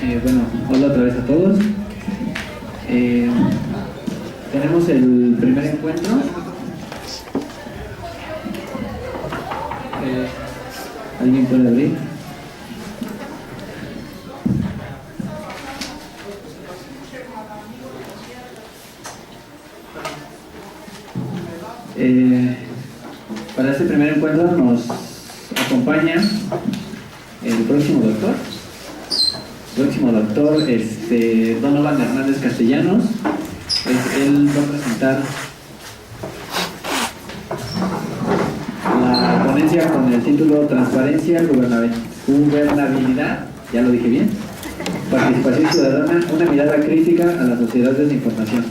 Bueno, hola otra vez a todos. Tenemos el primer encuentro. ¿Alguien puede abrir? Para este primer encuentro nos acompaña el próximo doctor. Donovan Hernández Castellanos. Él va a presentar la ponencia con el título Transparencia, Gobernabilidad, ya lo dije bien, Participación Ciudadana, una mirada crítica a la sociedad de la información.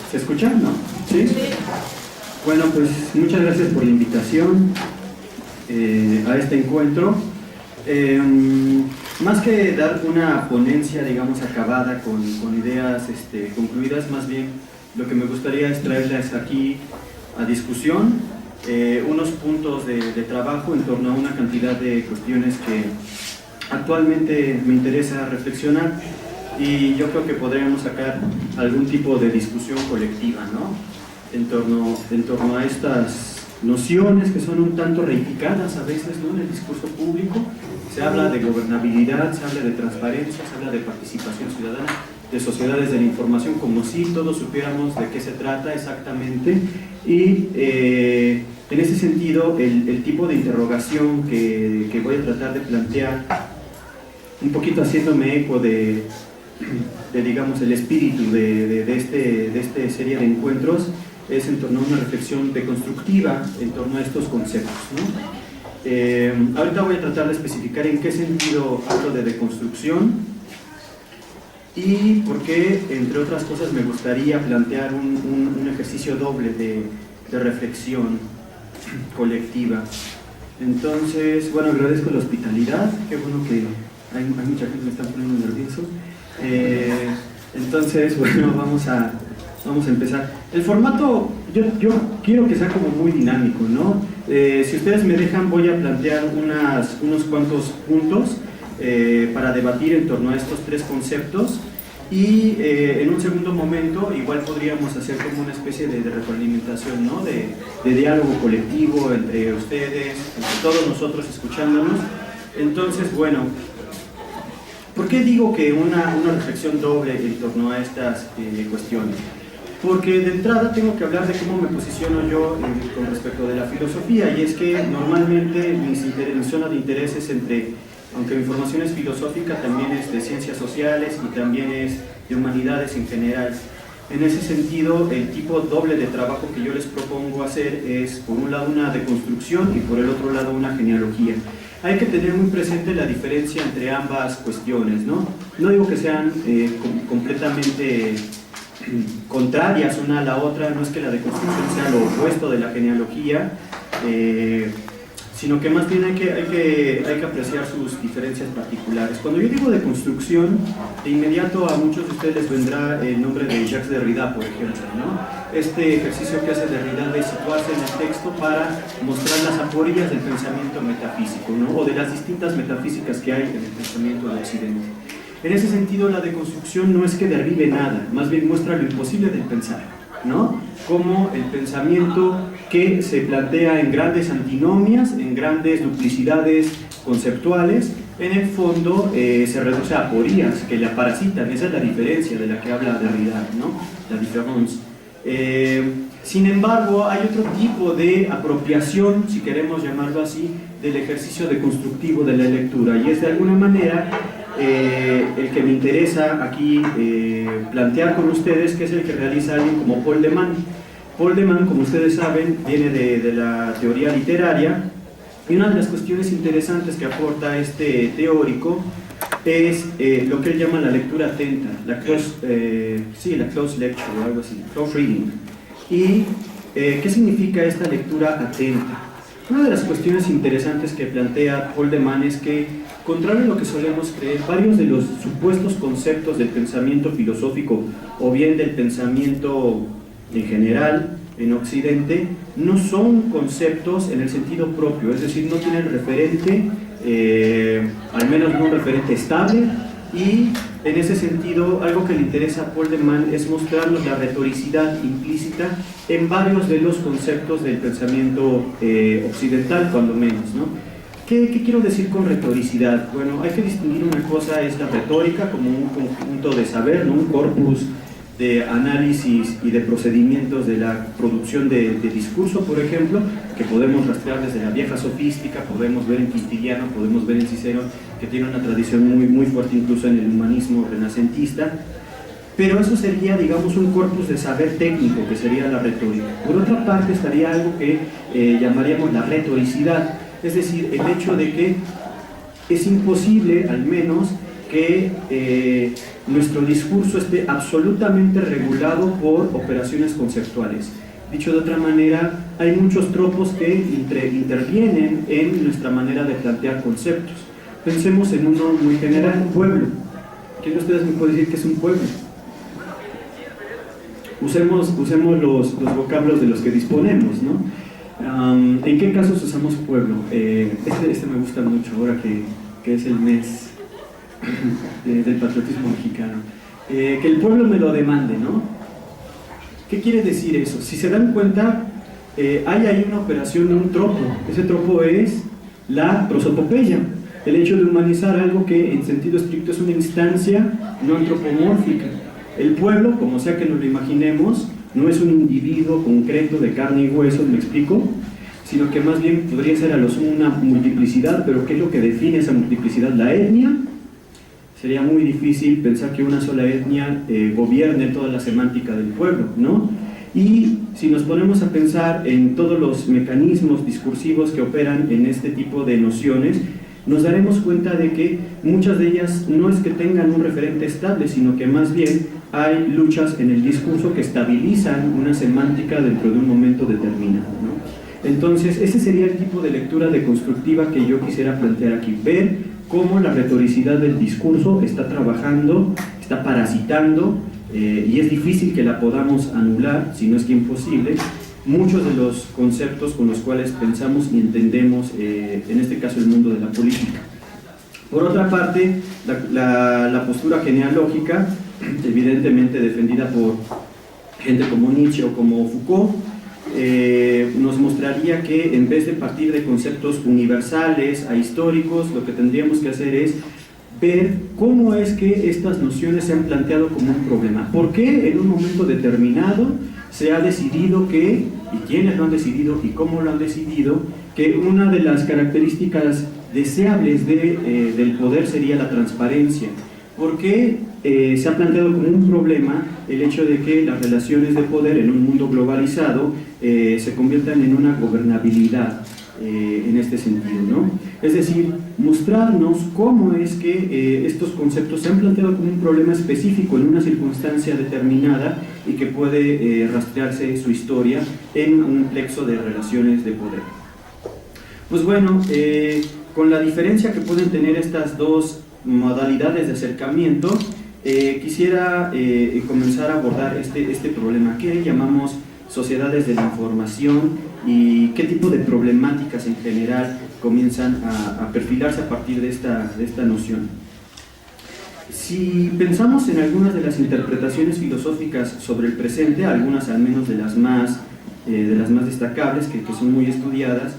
¿Se escucha? ¿No? ¿Sí? Bueno, pues muchas gracias por la invitación a este encuentro. Más que dar una ponencia, digamos, acabada con ideas concluidas, más bien lo que me gustaría es traerles aquí a discusión unos puntos de trabajo en torno a una cantidad de cuestiones que actualmente me interesa reflexionar. Y yo creo que podríamos sacar algún tipo de discusión colectiva, ¿no? En torno a estas nociones que son un tanto reivindicadas a veces, ¿no? En el discurso público. Se habla de gobernabilidad, se habla de transparencia, se habla de participación ciudadana, de sociedades de la información, como si todos supiéramos de qué se trata exactamente. Y en ese sentido, el tipo de interrogación que voy a tratar de plantear, un poquito haciéndome eco de digamos, el espíritu de esta serie de encuentros, es en torno a una reflexión deconstructiva en torno a estos conceptos, ¿no? Ahorita voy a tratar de especificar en qué sentido hablo de deconstrucción y por qué, entre otras cosas, me gustaría plantear un ejercicio doble de reflexión colectiva. Entonces, bueno, agradezco la hospitalidad, qué bueno que hay mucha gente que me está poniendo nervioso. Entonces, bueno, vamos a empezar. El formato, yo quiero que sea como muy dinámico, ¿no? Si ustedes me dejan, voy a plantear unos cuantos puntos para debatir en torno a estos tres conceptos y en un segundo momento igual podríamos hacer como una especie de retroalimentación, ¿no? De diálogo colectivo entre ustedes, entre todos nosotros escuchándonos. Entonces, bueno, ¿por qué digo que una reflexión doble en torno a estas cuestiones? Porque de entrada tengo que hablar de cómo me posiciono yo con respecto de la filosofía, y es que normalmente mi zona de interés es aunque mi formación es filosófica, también es de ciencias sociales y también es de humanidades en general. En ese sentido, el tipo doble de trabajo que yo les propongo hacer es, por un lado, una deconstrucción y por el otro lado, una genealogía. Hay que tener muy presente la diferencia entre ambas cuestiones, ¿no? No digo que sean completamente contrarias una a la otra, no es que la deconstrucción sea lo opuesto de la genealogía, sino que más bien hay que apreciar sus diferencias particulares. Cuando yo digo deconstrucción, de inmediato a muchos de ustedes les vendrá el nombre de Jacques Derrida, por ejemplo, ¿no? Este ejercicio que hace Derrida de situarse en el texto para mostrar las aporías del pensamiento metafísico, ¿no? O de las distintas metafísicas que hay en el pensamiento del Occidente. En ese sentido, la deconstrucción no es que derribe nada, más bien muestra lo imposible del pensar, ¿no? Como el pensamiento que se plantea en grandes antinomias, en grandes duplicidades conceptuales, en el fondo se reduce a aporías que la parasitan. Esa es la diferencia de la que habla Derrida, ¿no? La différence. Sin embargo, hay otro tipo de apropiación, si queremos llamarlo así, del ejercicio deconstructivo de la lectura, y es de alguna manera el que me interesa aquí plantear con ustedes, que es el que realiza alguien como Paul de Man. Paul de Man, como ustedes saben, viene de la teoría literaria, y una de las cuestiones interesantes que aporta este teórico es lo que él llama la lectura atenta, la close lecture o algo así, close reading. ¿Y qué significa esta lectura atenta? Una de las cuestiones interesantes que plantea Holdeman es que, contrario a lo que solemos creer, varios de los supuestos conceptos del pensamiento filosófico o bien del pensamiento en general en Occidente no son conceptos en el sentido propio, es decir, no tienen referente, al menos no un referente estable, y en ese sentido algo que le interesa a Paul de Man es mostrarnos la retoricidad implícita en varios de los conceptos del pensamiento occidental, cuando menos, ¿no? ¿Qué quiero decir con retoricidad? Bueno, hay que distinguir una cosa, es la retórica como un conjunto de saber, ¿no? Un corpus de análisis y de procedimientos de la producción de discurso, por ejemplo, que podemos rastrear desde la vieja sofística, podemos ver en Quintiliano, podemos ver en Cicerón, que tiene una tradición muy fuerte incluso en el humanismo renacentista, pero eso sería, digamos, un corpus de saber técnico, que sería la retórica. Por otra parte estaría algo que llamaríamos la retoricidad, es decir, el hecho de que es imposible, al menos, que nuestro discurso esté absolutamente regulado por operaciones conceptuales. Dicho de otra manera, hay muchos tropos que intervienen en nuestra manera de plantear conceptos. Pensemos en uno muy general, pueblo. ¿Quién de ustedes me puede decir que es un pueblo? Usemos los vocablos de los que disponemos, ¿no? ¿En qué casos usamos pueblo? Este me gusta mucho ahora que es el mes del patriotismo mexicano. Que el pueblo me lo demande, ¿no? ¿Qué quiere decir eso? Si se dan cuenta, hay ahí una operación de un tropo. Ese tropo es la prosopopeya, el hecho de humanizar algo que en sentido estricto es una instancia no antropomórfica. El pueblo, como sea que nos lo imaginemos, no es un individuo concreto de carne y hueso, ¿me explico? Sino que más bien podría ser a lo sumo una multiplicidad, pero ¿qué es lo que define esa multiplicidad? La etnia. Sería muy difícil pensar que una sola etnia gobierne toda la semántica del pueblo, ¿no? Y si nos ponemos a pensar en todos los mecanismos discursivos que operan en este tipo de nociones, nos daremos cuenta de que muchas de ellas no es que tengan un referente estable, sino que más bien hay luchas en el discurso que estabilizan una semántica dentro de un momento determinado, ¿no? Entonces, ese sería el tipo de lectura deconstructiva que yo quisiera plantear aquí, ver cómo la retoricidad del discurso está trabajando, está parasitando, y es difícil que la podamos anular, si no es que imposible, muchos de los conceptos con los cuales pensamos y entendemos, en este caso, el mundo de la política. Por otra parte, la postura genealógica, evidentemente defendida por gente como Nietzsche o como Foucault, nos mostraría que en vez de partir de conceptos universales, ahistóricos, lo que tendríamos que hacer es ver cómo es que estas nociones se han planteado como un problema. ¿Por qué en un momento determinado se ha decidido que, y quiénes lo han decidido y cómo lo han decidido, que una de las características deseables del poder sería la transparencia? ¿Por qué se ha planteado como un problema el hecho de que las relaciones de poder en un mundo globalizado se conviertan en una gobernabilidad en este sentido, ¿no? Es decir, mostrarnos cómo es que estos conceptos se han planteado como un problema específico en una circunstancia determinada y que puede rastrearse su historia en un plexo de relaciones de poder. Pues bueno, con la diferencia que pueden tener estas dos modalidades de acercamiento, quisiera comenzar a abordar este problema. ¿Qué llamamos sociedades de la información y qué tipo de problemáticas en general comienzan a perfilarse a partir de esta noción? Si pensamos en algunas de las interpretaciones filosóficas sobre el presente, algunas al menos de las más destacables, que son muy estudiadas,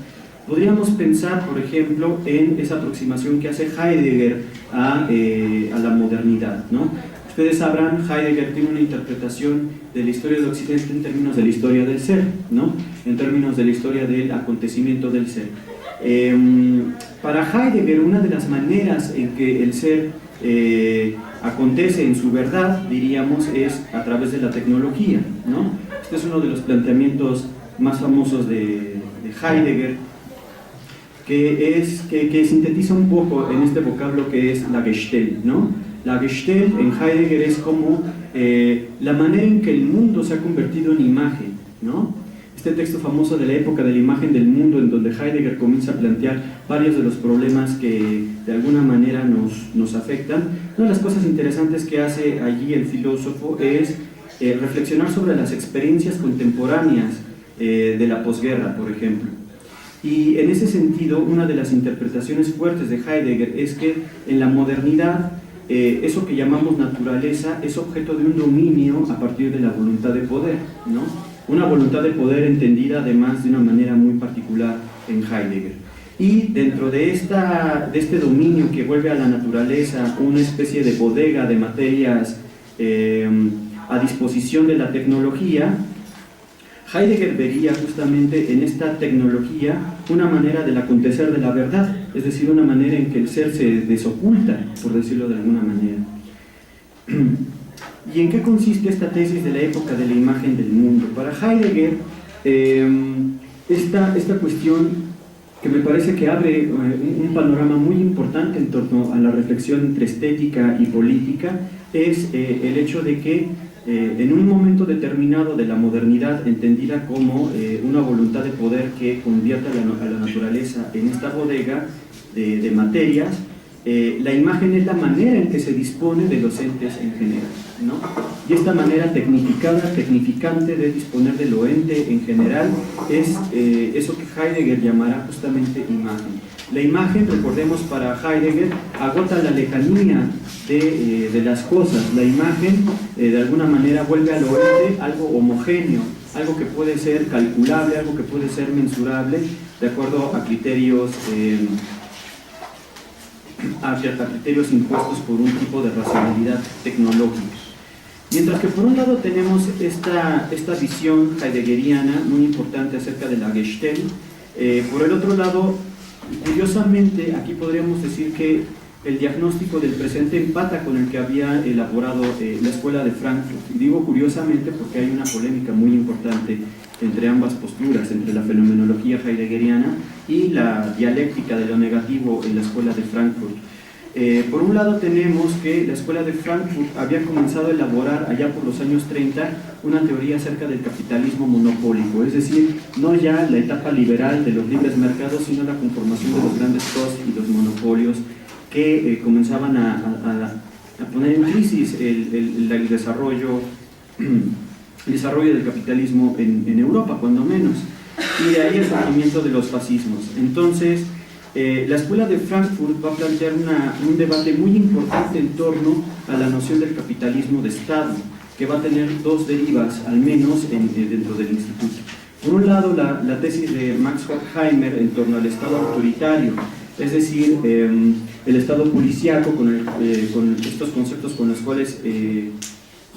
podríamos pensar, por ejemplo, en esa aproximación que hace Heidegger a la modernidad, ¿no? Ustedes sabrán, Heidegger tiene una interpretación de la historia del Occidente en términos de la historia del ser, ¿no? En términos de la historia del acontecimiento del ser. Para Heidegger, una de las maneras en que el ser acontece en su verdad, diríamos, es a través de la tecnología, ¿no? Este es uno de los planteamientos más famosos de Heidegger, que sintetiza un poco en este vocablo que es la Gestalt, ¿no? La Gestalt en Heidegger es como la manera en que el mundo se ha convertido en imagen, ¿no? este texto famoso de la época de la imagen del mundo, en donde Heidegger comienza a plantear varios de los problemas que de alguna manera nos afectan. Una de las cosas interesantes que hace allí el filósofo es reflexionar sobre las experiencias contemporáneas de la posguerra, por ejemplo. Y en ese sentido, una de las interpretaciones fuertes de Heidegger es que en la modernidad eso que llamamos naturaleza es objeto de un dominio a partir de la voluntad de poder, ¿no? Una voluntad de poder entendida además de una manera muy particular en Heidegger. Y dentro de este dominio que vuelve a la naturaleza una especie de bodega de materias a disposición de la tecnología, Heidegger vería justamente en esta tecnología una manera del acontecer de la verdad, es decir, una manera en que el ser se desoculta, por decirlo de alguna manera. ¿Y en qué consiste esta tesis de la época de la imagen del mundo? Para Heidegger, esta cuestión que me parece que abre un panorama muy importante en torno a la reflexión entre estética y política es el hecho de que en un momento determinado de la modernidad, entendida como una voluntad de poder que convierte a la naturaleza en esta bodega de materias, la imagen es la manera en que se dispone de los entes en general, ¿no? Y esta manera tecnificante de disponer de lo ente en general es eso que Heidegger llamará justamente imagen. La imagen, recordemos, para Heidegger agota la lejanía de las cosas. La imagen de alguna manera vuelve al ente algo homogéneo, algo que puede ser calculable, algo que puede ser mensurable de acuerdo a criterios impuestos por un tipo de racionalidad tecnológica. Mientras que por un lado tenemos esta visión heideggeriana muy importante acerca de la Gestalt, por el otro lado, curiosamente, aquí podríamos decir que el diagnóstico del presente empata con el que había elaborado la Escuela de Frankfurt. Y digo curiosamente porque hay una polémica muy importante entre ambas posturas, entre la fenomenología heideggeriana y la dialéctica de lo negativo en la Escuela de Frankfurt. Por un lado tenemos que la Escuela de Frankfurt había comenzado a elaborar allá por los años 30 una teoría acerca del capitalismo monopólico, es decir, no ya la etapa liberal de los libres mercados, sino la conformación de los grandes trusts y los monopolios que comenzaban a poner en crisis el desarrollo del capitalismo en Europa, cuando menos, y de ahí el surgimiento de los fascismos. Entonces, la Escuela de Frankfurt va a plantear un debate muy importante en torno a la noción del capitalismo de Estado, que va a tener dos derivas, al menos dentro del instituto. Por un lado, la tesis de Max Horkheimer en torno al Estado autoritario, es decir, el Estado policíaco con estos conceptos con los cuales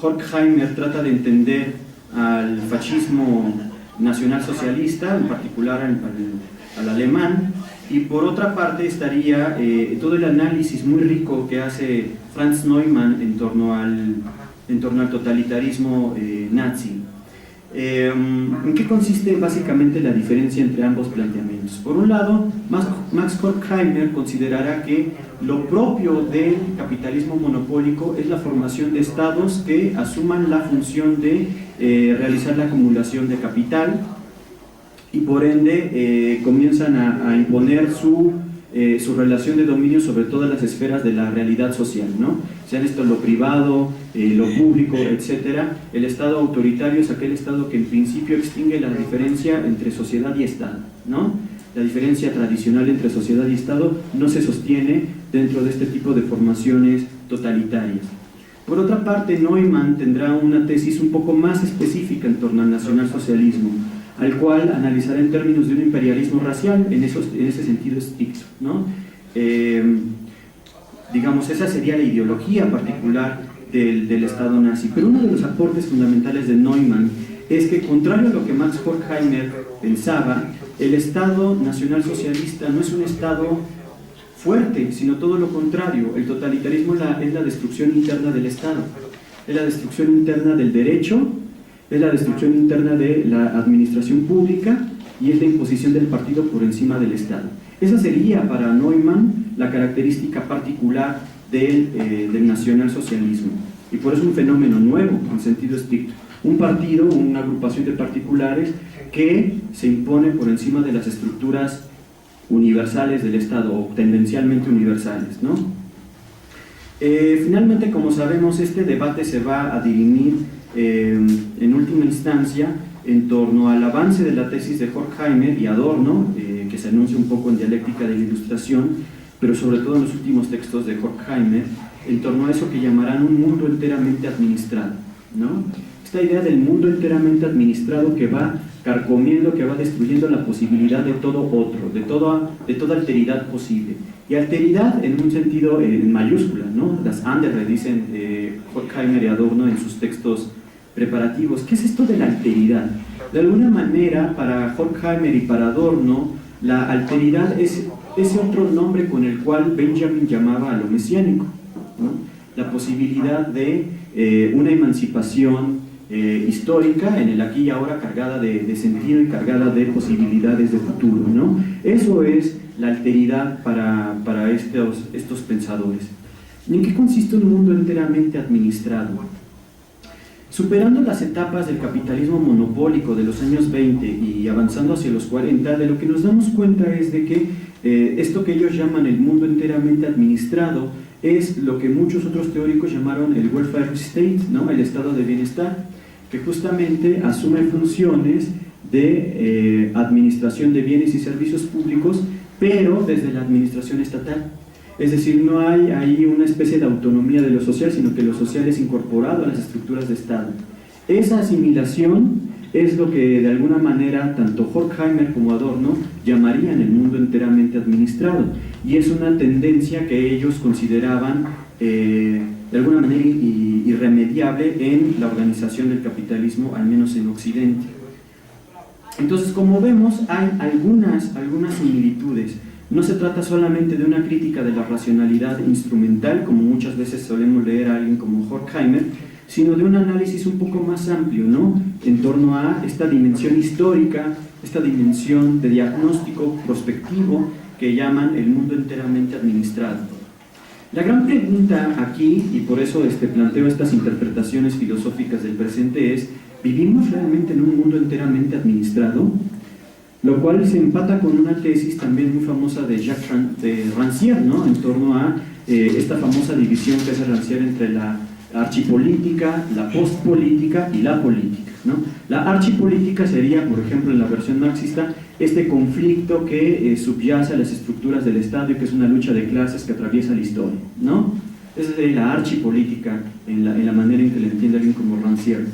Horkheimer trata de entender al fascismo nacionalsocialista, en particular al alemán. Y por otra parte estaría todo el análisis muy rico que hace Franz Neumann en torno al totalitarismo nazi. ¿En qué consiste básicamente la diferencia entre ambos planteamientos? Por un lado, Max Horkheimer considerará que lo propio del capitalismo monopólico es la formación de estados que asuman la función de realizar la acumulación de capital, y por ende comienzan a imponer su relación de dominio sobre todas las esferas de la realidad social, ¿no? Sean esto lo privado, lo público, etc. El Estado autoritario es aquel Estado que en principio extingue la diferencia entre sociedad y Estado, ¿no? La diferencia tradicional entre sociedad y Estado no se sostiene dentro de este tipo de formaciones totalitarias. Por otra parte, Neumann tendrá una tesis un poco más específica en torno al nacionalsocialismo, al cual analizará en términos de un imperialismo racial, en ese sentido estricto, ¿no? Digamos, esa sería la ideología particular del Estado nazi. Pero uno de los aportes fundamentales de Neumann es que, contrario a lo que Max Horkheimer pensaba, el Estado nacionalsocialista no es un Estado fuerte, sino todo lo contrario. El totalitarismo es la destrucción interna del Estado, es la destrucción interna del derecho, es la destrucción interna de la administración pública y es la imposición del partido por encima del Estado. Esa sería para Neumann la característica particular del nacionalsocialismo, y por eso un fenómeno nuevo en sentido estricto. un partido, una agrupación de particulares que se impone por encima de las estructuras universales del Estado, o tendencialmente universales, ¿no? Finalmente, como sabemos, este debate se va a dirimir en última instancia en torno al avance de la tesis de Horkheimer y Adorno, que se anuncia un poco en Dialéctica de la Ilustración, pero sobre todo en los últimos textos de Horkheimer, en torno a eso que llamarán un mundo enteramente administrado, ¿no? Esta idea del mundo enteramente administrado que va carcomiendo, que va destruyendo la posibilidad de todo otro, de toda alteridad posible. Y alteridad en un sentido en mayúscula, ¿no? Las andere, dicen Horkheimer y Adorno en sus textos preparativos. ¿Qué es esto de la alteridad? De alguna manera, para Horkheimer y para Adorno, la alteridad es ese otro nombre con el cual Benjamin llamaba a lo mesiánico, ¿no? La posibilidad de una emancipación histórica en el aquí y ahora, cargada de sentido y cargada de posibilidades de futuro, ¿no? Eso es la alteridad para estos pensadores. ¿Y en qué consiste un mundo enteramente administrado? Superando las etapas del capitalismo monopólico de los años 20 y avanzando hacia los 40, de lo que nos damos cuenta es de que esto que ellos llaman el mundo enteramente administrado es lo que muchos otros teóricos llamaron el welfare state, ¿no? El estado de bienestar, que justamente asume funciones de administración de bienes y servicios públicos, pero desde la administración estatal. Es decir, no hay ahí una especie de autonomía de lo social, sino que lo social es incorporado a las estructuras de Estado. Esa asimilación es lo que de alguna manera tanto Horkheimer como Adorno llamarían el mundo enteramente administrado, y es una tendencia que ellos consideraban de alguna manera irremediable en la organización del capitalismo, al menos en Occidente. Entonces, como vemos, hay algunas similitudes. No se trata solamente de una crítica de la racionalidad instrumental, como muchas veces solemos leer a alguien como Horkheimer, sino de un análisis un poco más amplio, ¿no? En torno a esta dimensión histórica, esta dimensión de diagnóstico prospectivo que llaman el mundo enteramente administrado. La gran pregunta aquí, y por eso planteo estas interpretaciones filosóficas del presente, es: ¿vivimos realmente en un mundo enteramente administrado? Lo cual se empata con una tesis también muy famosa de Jacques Rancière, ¿no? En torno a esta famosa división que hace Rancière entre la archipolítica, la postpolítica y la política, ¿no? La archipolítica sería, por ejemplo, en la versión marxista, este conflicto que subyace a las estructuras del Estado y que es una lucha de clases que atraviesa la historia, ¿no? Esa sería la archipolítica en la manera en que le entiende alguien como Rancière.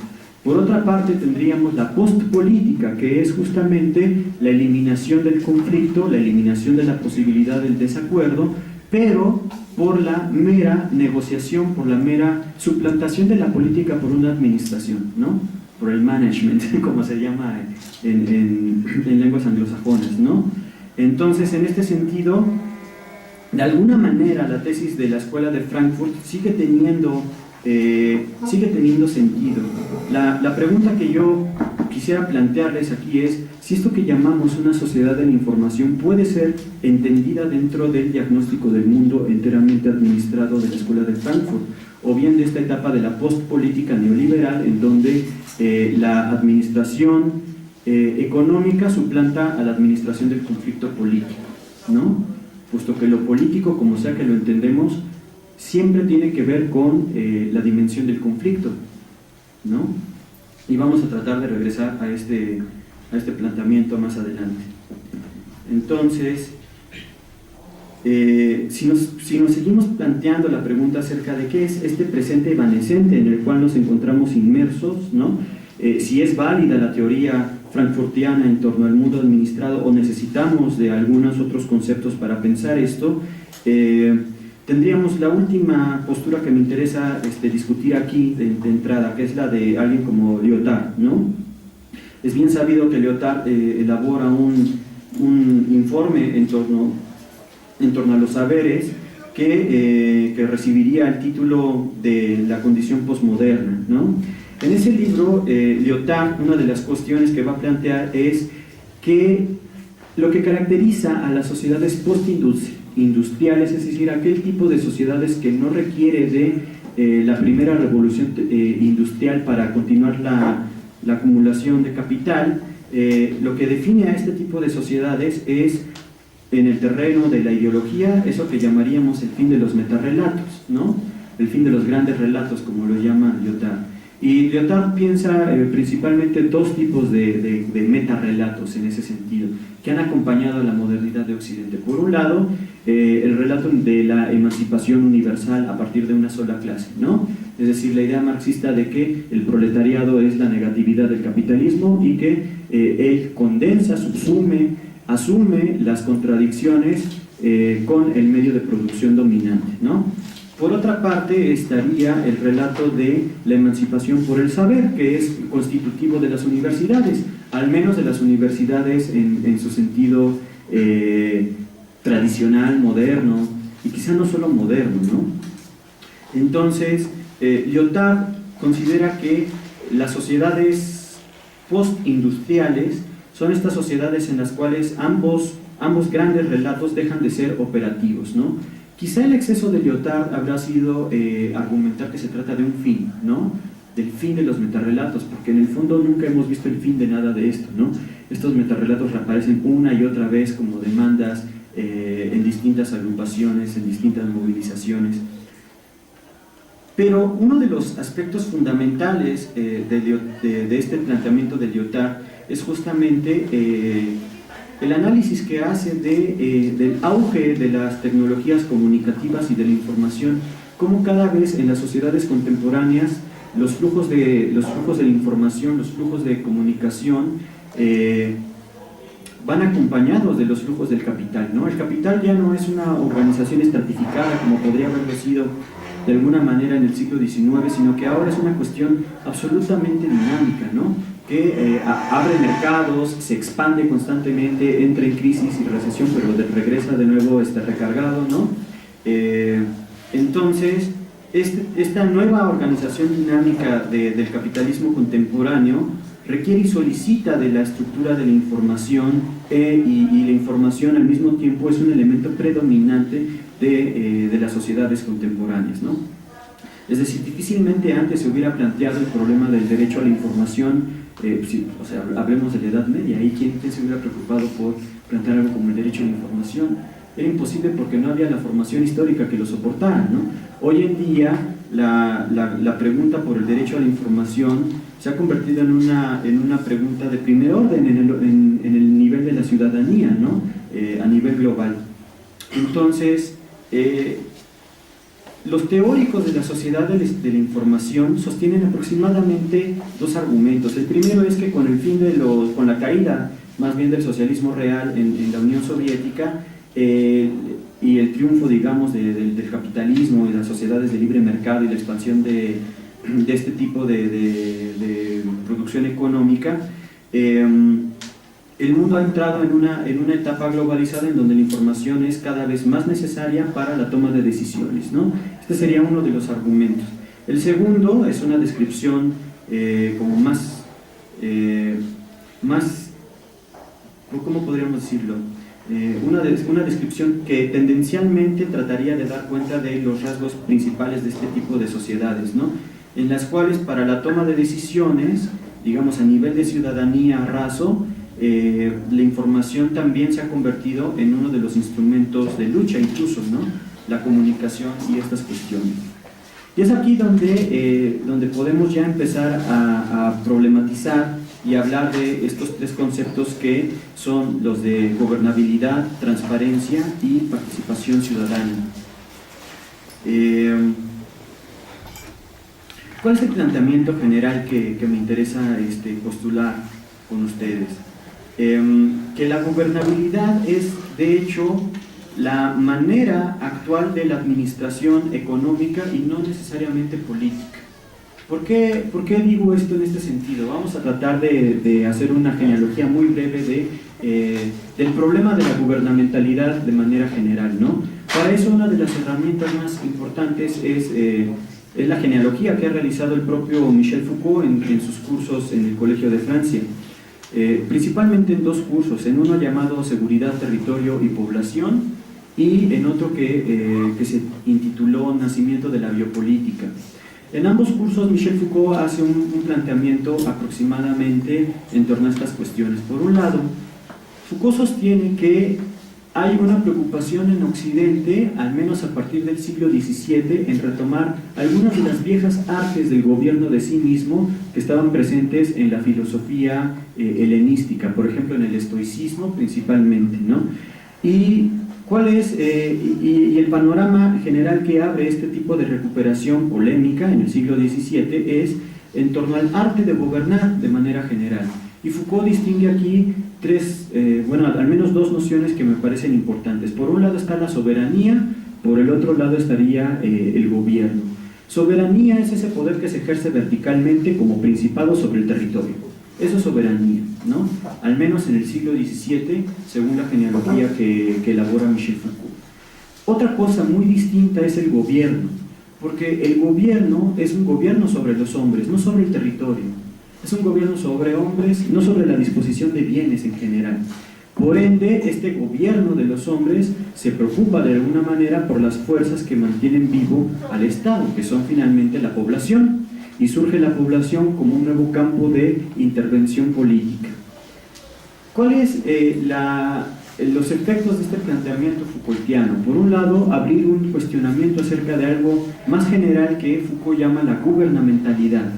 Por otra parte, tendríamos la postpolítica, que es justamente la eliminación del conflicto, la eliminación de la posibilidad del desacuerdo, pero por la mera negociación, por la mera suplantación de la política por una administración, ¿no? Por el management, como se llama en lenguas anglosajonas, ¿no? Entonces, en este sentido, de alguna manera, la tesis de la Escuela de Frankfurt sigue teniendo sentido. La pregunta que yo quisiera plantearles aquí es si esto que llamamos una sociedad de la información puede ser entendida dentro del diagnóstico del mundo enteramente administrado de la Escuela de Frankfurt, o bien de esta etapa de la postpolítica neoliberal, en donde la administración económica suplanta a la administración del conflicto político, ¿no? Puesto que lo político, como sea que lo entendemos, siempre tiene que ver con la dimensión del conflicto, ¿no? Y vamos a tratar de regresar a este planteamiento más adelante. Entonces, si nos seguimos planteando la pregunta acerca de qué es este presente evanescente en el cual nos encontramos inmersos, ¿no? Si es válida la teoría frankfurtiana en torno al mundo administrado o necesitamos de algunos otros conceptos para pensar esto, tendríamos la última postura que me interesa discutir aquí de entrada, que es la de alguien como Lyotard, ¿no? Es bien sabido que Lyotard elabora un informe en torno a los saberes que recibiría el título de la condición posmoderna, ¿no? En ese libro, Lyotard, una de las cuestiones que va a plantear es que lo que caracteriza a las sociedades postindustriales, es decir, aquel tipo de sociedades que no requiere de la primera revolución industrial para continuar la acumulación de capital, lo que define a este tipo de sociedades es, en el terreno de la ideología, eso que llamaríamos el fin de los metarrelatos, ¿no? El fin de los grandes relatos, como lo llama Lyotard. Y Lyotard piensa principalmente dos tipos de metarrelatos en ese sentido, que han acompañado a la modernidad de Occidente. Por un lado, el relato de la emancipación universal a partir de una sola clase, ¿no? Es decir, la idea marxista de que el proletariado es la negatividad del capitalismo y que él condensa, asume las contradicciones con el medio de producción dominante, ¿no? Por otra parte estaría el relato de la emancipación por el saber, que es constitutivo de las universidades, al menos de las universidades en su sentido tradicional, moderno, y quizá no solo moderno, ¿no? Entonces, Lyotard considera que las sociedades postindustriales son estas sociedades en las cuales ambos grandes relatos dejan de ser operativos, ¿no? Quizá el exceso de Lyotard habrá sido argumentar que se trata de un fin, ¿no? Del fin de los metarrelatos, porque en el fondo nunca hemos visto el fin de nada de esto, ¿no? Estos metarrelatos reaparecen una y otra vez como demandas en distintas agrupaciones, en distintas movilizaciones. Pero uno de los aspectos fundamentales de este planteamiento de Lyotard es justamente el análisis que hace del auge de las tecnologías comunicativas y de la información, cómo cada vez en las sociedades contemporáneas los flujos de la información, los flujos de comunicación van acompañados de los flujos del capital, ¿no? El capital ya no es una organización estratificada como podría haberlo sido de alguna manera en el siglo XIX, sino que ahora es una cuestión absolutamente dinámica, ¿no? Que abre mercados, se expande constantemente, entra en crisis y recesión, pero regresa de nuevo recargado, ¿no? Entonces, esta nueva organización dinámica del capitalismo contemporáneo requiere y solicita de la estructura de la información y la información al mismo tiempo es un elemento predominante de las sociedades contemporáneas, ¿no? Es decir, difícilmente antes se hubiera planteado el problema del derecho a la información. O sea, hablemos de la Edad Media, ¿y quién se hubiera preocupado por plantear algo como el derecho a la información? Era imposible porque no había la formación histórica que lo soportara, ¿no? Hoy en día la pregunta por el derecho a la información se ha convertido en una pregunta de primer orden en el nivel de la ciudadanía, ¿no? A nivel global. Entonces, los teóricos de la sociedad de la información sostienen aproximadamente dos argumentos. El primero es que con la caída más bien del socialismo real en la Unión Soviética y el triunfo, digamos, del capitalismo y las sociedades de libre mercado y la expansión de este tipo de producción económica, el mundo ha entrado en una etapa globalizada en donde la información es cada vez más necesaria para la toma de decisiones, ¿no? Este sería uno de los argumentos. El segundo es una descripción como más, ¿cómo podríamos decirlo? Una descripción que tendencialmente trataría de dar cuenta de los rasgos principales de este tipo de sociedades, ¿no? En las cuales para la toma de decisiones, digamos a nivel de ciudadanía raso, la información también se ha convertido en uno de los instrumentos de lucha incluso, ¿no? La comunicación y estas cuestiones. Y es aquí donde podemos ya empezar a problematizar y hablar de estos tres conceptos que son los de gobernabilidad, transparencia y participación ciudadana. ¿Cuál es el planteamiento general que me interesa postular con ustedes? Que la gobernabilidad es, de hecho, la manera actual de la administración económica y no necesariamente política. ¿Por qué digo esto en este sentido? Vamos a tratar de hacer una genealogía muy breve del problema de la gubernamentalidad de manera general, ¿no? Para eso una de las herramientas más importantes es la genealogía que ha realizado el propio Michel Foucault en sus cursos en el Colegio de Francia. Principalmente en dos cursos, en uno llamado Seguridad, Territorio y Población y en otro que se intituló Nacimiento de la biopolítica. En ambos cursos Michel Foucault hace un planteamiento aproximadamente en torno a estas cuestiones. Por un lado, Foucault sostiene que hay una preocupación en Occidente, al menos a partir del siglo XVII, en retomar algunas de las viejas artes del gobierno de sí mismo que estaban presentes en la filosofía helenística, por ejemplo en el estoicismo principalmente, ¿no? Y ¿cuál es y el panorama general que abre este tipo de recuperación polémica en el siglo XVII es en torno al arte de gobernar de manera general? Y Foucault distingue aquí al menos dos nociones que me parecen importantes. Por un lado está la soberanía, por el otro lado estaría el gobierno. Soberanía es ese poder que se ejerce verticalmente como principado sobre el territorio. Eso es soberanía, ¿no? Al menos en el siglo XVII, según la genealogía que elabora Michel Foucault. Otra cosa muy distinta es el gobierno, porque el gobierno es un gobierno sobre los hombres, no sobre el territorio. Es un gobierno sobre hombres, no sobre la disposición de bienes en general. Por ende, este gobierno de los hombres se preocupa de alguna manera por las fuerzas que mantienen vivo al Estado, que son finalmente la población. Y surge la población como un nuevo campo de intervención política. ¿Cuáles los efectos de este planteamiento Foucaultiano? Por un lado, abrir un cuestionamiento acerca de algo más general que Foucault llama la gubernamentalidad.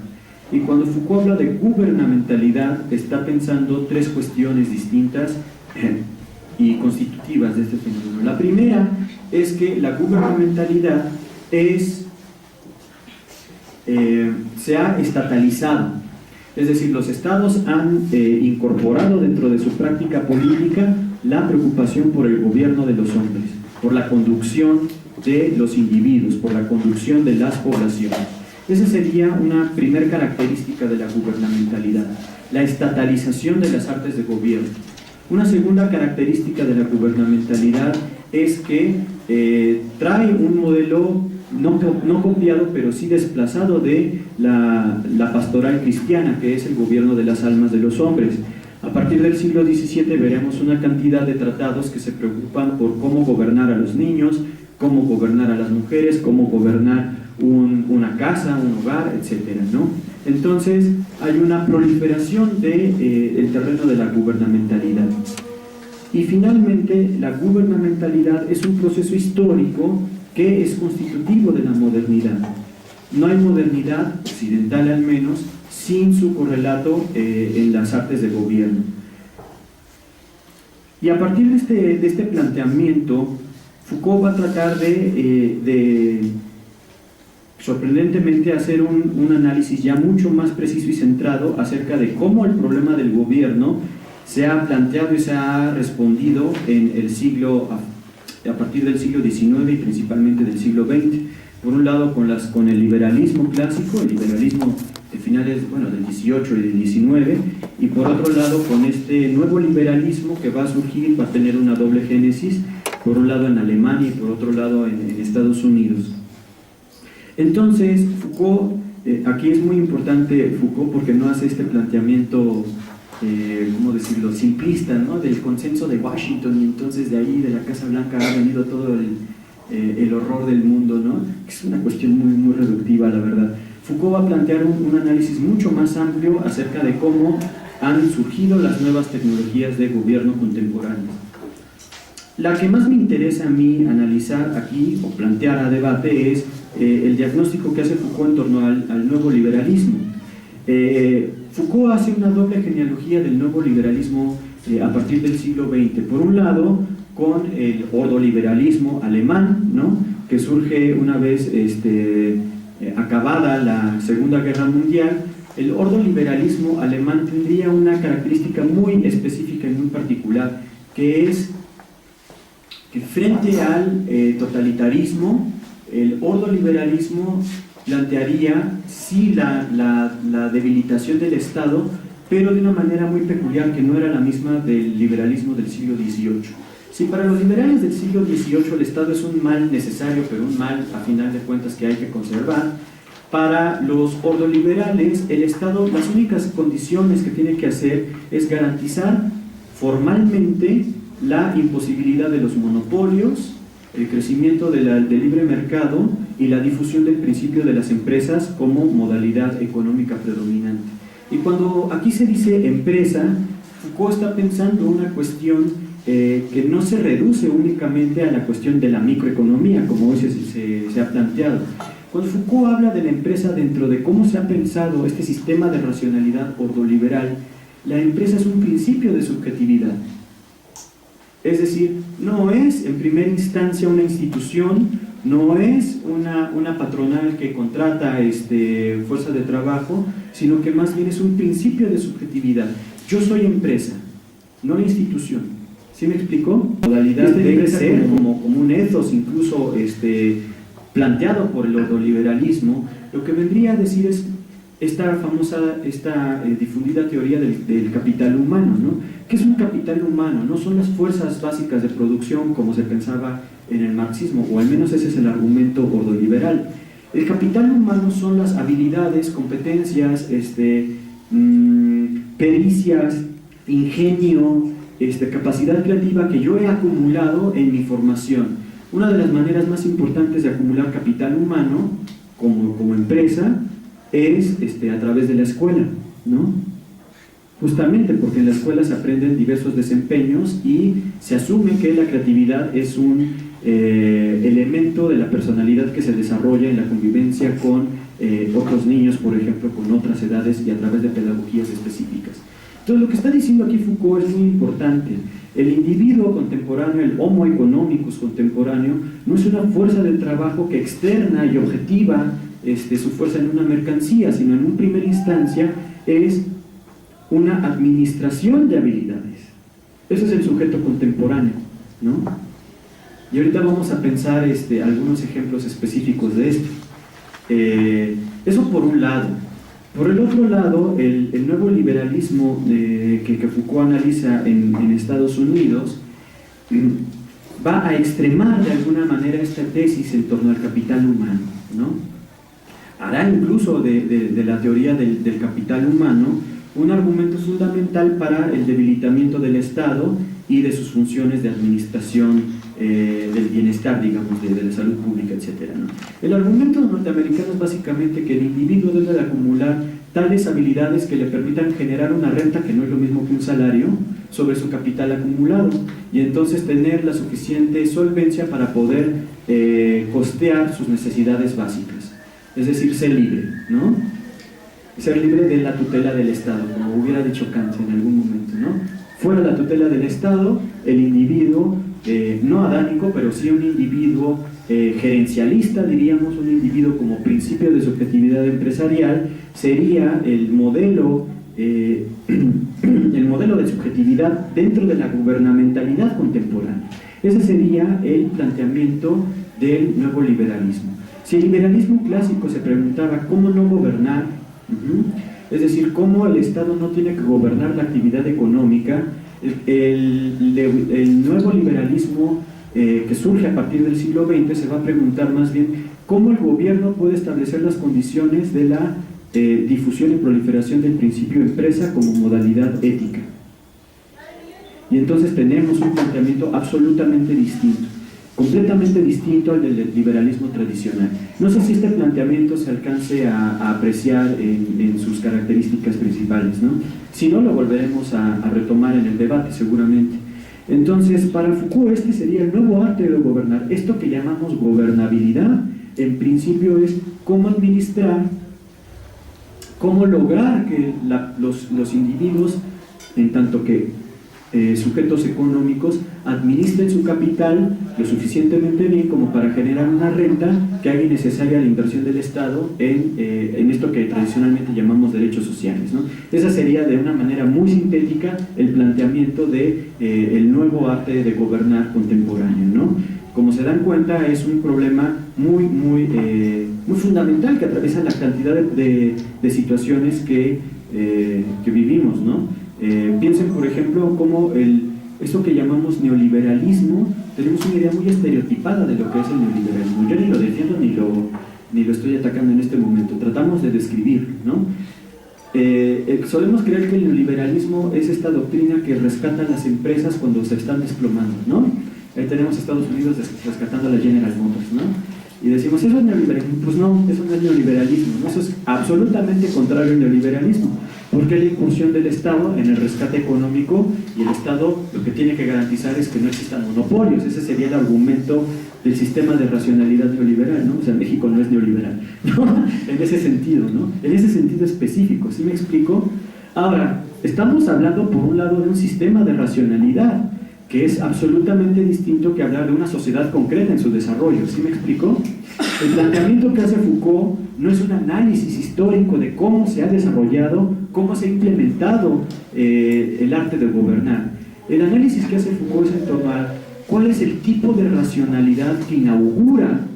Y cuando Foucault habla de gubernamentalidad, está pensando tres cuestiones distintas y constitutivas de este fenómeno. La primera es que la gubernamentalidad se ha estatalizado, es decir, los estados han incorporado dentro de su práctica política la preocupación por el gobierno de los hombres, por la conducción de los individuos, por la conducción de las poblaciones. Esa sería una primera característica de la gubernamentalidad, la estatalización de las artes de gobierno. Una segunda característica de la gubernamentalidad es que trae un modelo no copiado, pero sí desplazado de la pastoral cristiana, que es el gobierno de las almas de los hombres. A partir del siglo XVII veremos una cantidad de tratados que se preocupan por cómo gobernar a los niños, cómo gobernar a las mujeres, cómo gobernar una casa, un hogar, etcétera, ¿no? Entonces hay una proliferación del terreno de la gubernamentalidad. Y finalmente la gubernamentalidad es un proceso histórico que es constitutivo de la modernidad. No hay modernidad, occidental al menos, sin su correlato en las artes de gobierno. Y a partir de este planteamiento, Foucault va a tratar sorprendentemente hacer un análisis ya mucho más preciso y centrado acerca de cómo el problema del gobierno se ha planteado y se ha respondido a partir del siglo XIX y principalmente del siglo XX. Por un lado con el liberalismo clásico, el liberalismo de finales del XVIII y del XIX, y por otro lado con este nuevo liberalismo que va a surgir, va a tener una doble génesis, por un lado en Alemania y por otro lado en Estados Unidos. Entonces Foucault, aquí es muy importante Foucault porque no hace este planteamiento ¿cómo decirlo?, simplista, ¿no?, del consenso de Washington, y entonces de ahí, de la Casa Blanca, ha venido todo el horror del mundo, ¿no?, que es una cuestión muy, muy reductiva, la verdad. Foucault va a plantear un análisis mucho más amplio acerca de cómo han surgido las nuevas tecnologías de gobierno contemporáneas. La que más me interesa a mí analizar aquí, o plantear a debate, es el diagnóstico que hace Foucault en torno al nuevo liberalismo. Foucault hace una doble genealogía del nuevo liberalismo a partir del siglo XX. Por un lado, con el ordoliberalismo alemán, ¿no?, que surge una vez acabada la Segunda Guerra Mundial. El ordoliberalismo alemán tendría una característica muy específica y muy particular, que es que frente al totalitarismo, el ordoliberalismo plantearía sí la debilitación del Estado, pero de una manera muy peculiar que no era la misma del liberalismo del siglo XVIII. Si para los liberales del siglo XVIII el Estado es un mal necesario, pero un mal a final de cuentas que hay que conservar, para los ordoliberales el Estado, las únicas condiciones que tiene que hacer es garantizar formalmente la imposibilidad de los monopolios el crecimiento del libre mercado y la difusión del principio de las empresas como modalidad económica predominante. Y cuando aquí se dice empresa, Foucault está pensando una cuestión que no se reduce únicamente a la cuestión de la microeconomía, como hoy se ha planteado. Cuando Foucault habla de la empresa dentro de cómo se ha pensado este sistema de racionalidad ordoliberal, la empresa es un principio de subjetividad. Es decir, no es en primera instancia una institución, no es una patronal que contrata fuerza de trabajo, sino que más bien es un principio de subjetividad. Yo soy empresa, no institución. ¿Sí me explico? La modalidad debe ser como un ethos, incluso planteado por el ordoliberalismo. Lo que vendría a decir es esta difundida teoría del capital humano, ¿no? ¿Qué es un capital humano? No son las fuerzas básicas de producción como se pensaba en el marxismo, o al menos ese es el argumento ordoliberal. El capital humano son las habilidades, competencias, pericias, ingenio, capacidad creativa que yo he acumulado en mi formación. Una de las maneras más importantes de acumular capital humano como empresa es a través de la escuela, ¿no? Justamente porque en la escuela se aprenden diversos desempeños y se asume que la creatividad es un elemento de la personalidad que se desarrolla en la convivencia con otros niños, por ejemplo, con otras edades y a través de pedagogías específicas. Entonces, lo que está diciendo aquí Foucault es muy importante. El individuo contemporáneo, el homo economicus contemporáneo, no es una fuerza del trabajo que externa y objetiva su fuerza en una mercancía, sino en una primera instancia es una administración de habilidades. Ese es el sujeto contemporáneo, ¿no? Y ahorita vamos a pensar algunos ejemplos específicos de esto. Eso por un lado. Por el otro lado, el nuevo liberalismo que Foucault analiza en Estados Unidos va a extremar de alguna manera esta tesis en torno al capital humano, ¿no? Hará incluso de la teoría del capital humano un argumento fundamental para el debilitamiento del Estado y de sus funciones de administración del bienestar, digamos, de la salud pública, etc., ¿no? El argumento norteamericano es básicamente que el individuo debe de acumular tales habilidades que le permitan generar una renta, que no es lo mismo que un salario, sobre su capital acumulado, y entonces tener la suficiente solvencia para poder costear sus necesidades básicas, es decir, ser libre, ¿no? Ser libre de la tutela del Estado, como hubiera dicho Kant en algún momento, ¿no? Fuera la tutela del Estado, el individuo, no adánico, pero sí un individuo gerencialista, diríamos, un individuo como principio de subjetividad empresarial, sería el modelo de subjetividad dentro de la gubernamentalidad contemporánea. Ese sería el planteamiento del nuevo liberalismo. Si el liberalismo clásico se preguntaba cómo no gobernar, es decir, cómo el Estado no tiene que gobernar la actividad económica, el nuevo liberalismo que surge a partir del siglo XX se va a preguntar más bien cómo el gobierno puede establecer las condiciones de la difusión y proliferación del principio empresa como modalidad ética. Y entonces tenemos un planteamiento absolutamente distinto, completamente distinto al del liberalismo tradicional. No sé si este planteamiento se alcance a apreciar en sus características principales, ¿no? Si no, lo volveremos a retomar en el debate seguramente. Entonces, para Foucault este sería el nuevo arte de gobernar. Esto que llamamos gobernabilidad, en principio es cómo administrar, cómo lograr que los individuos, en tanto que sujetos económicos, administren su capital lo suficientemente bien como para generar una renta que haga innecesaria la inversión del Estado en esto que tradicionalmente llamamos derechos sociales, ¿no? Esa sería de una manera muy sintética el planteamiento de el nuevo arte de gobernar contemporáneo, ¿no? Como se dan cuenta, es un problema muy fundamental que atraviesa la cantidad de situaciones que vivimos, ¿no? Piensen, por ejemplo, cómo esto que llamamos neoliberalismo, tenemos una idea muy estereotipada de lo que es el neoliberalismo. Yo ni lo defiendo ni lo estoy atacando en este momento, tratamos de describirlo, ¿no? Solemos creer que el neoliberalismo es esta doctrina que rescata a las empresas cuando se están desplomando, ¿no? Ahí tenemos a Estados Unidos rescatando a la General Motors, ¿no? Y decimos, ¿eso es neoliberalismo? Pues no, eso no es neoliberalismo, ¿no? Eso es absolutamente contrario al neoliberalismo, porque la incursión del Estado en el rescate económico, y el Estado lo que tiene que garantizar es que no existan monopolios. Ese sería el argumento del sistema de racionalidad neoliberal, ¿no? O sea, México no es neoliberal, ¿no? En ese sentido, ¿no? En ese sentido específico, ¿sí me explico? Ahora, estamos hablando por un lado de un sistema de racionalidad, que es absolutamente distinto que hablar de una sociedad concreta en su desarrollo, ¿sí me explico? El planteamiento que hace Foucault no es un análisis histórico de cómo se ha desarrollado, cómo se ha implementado el arte de gobernar. El análisis que hace Foucault es en torno a cuál es el tipo de racionalidad que inaugura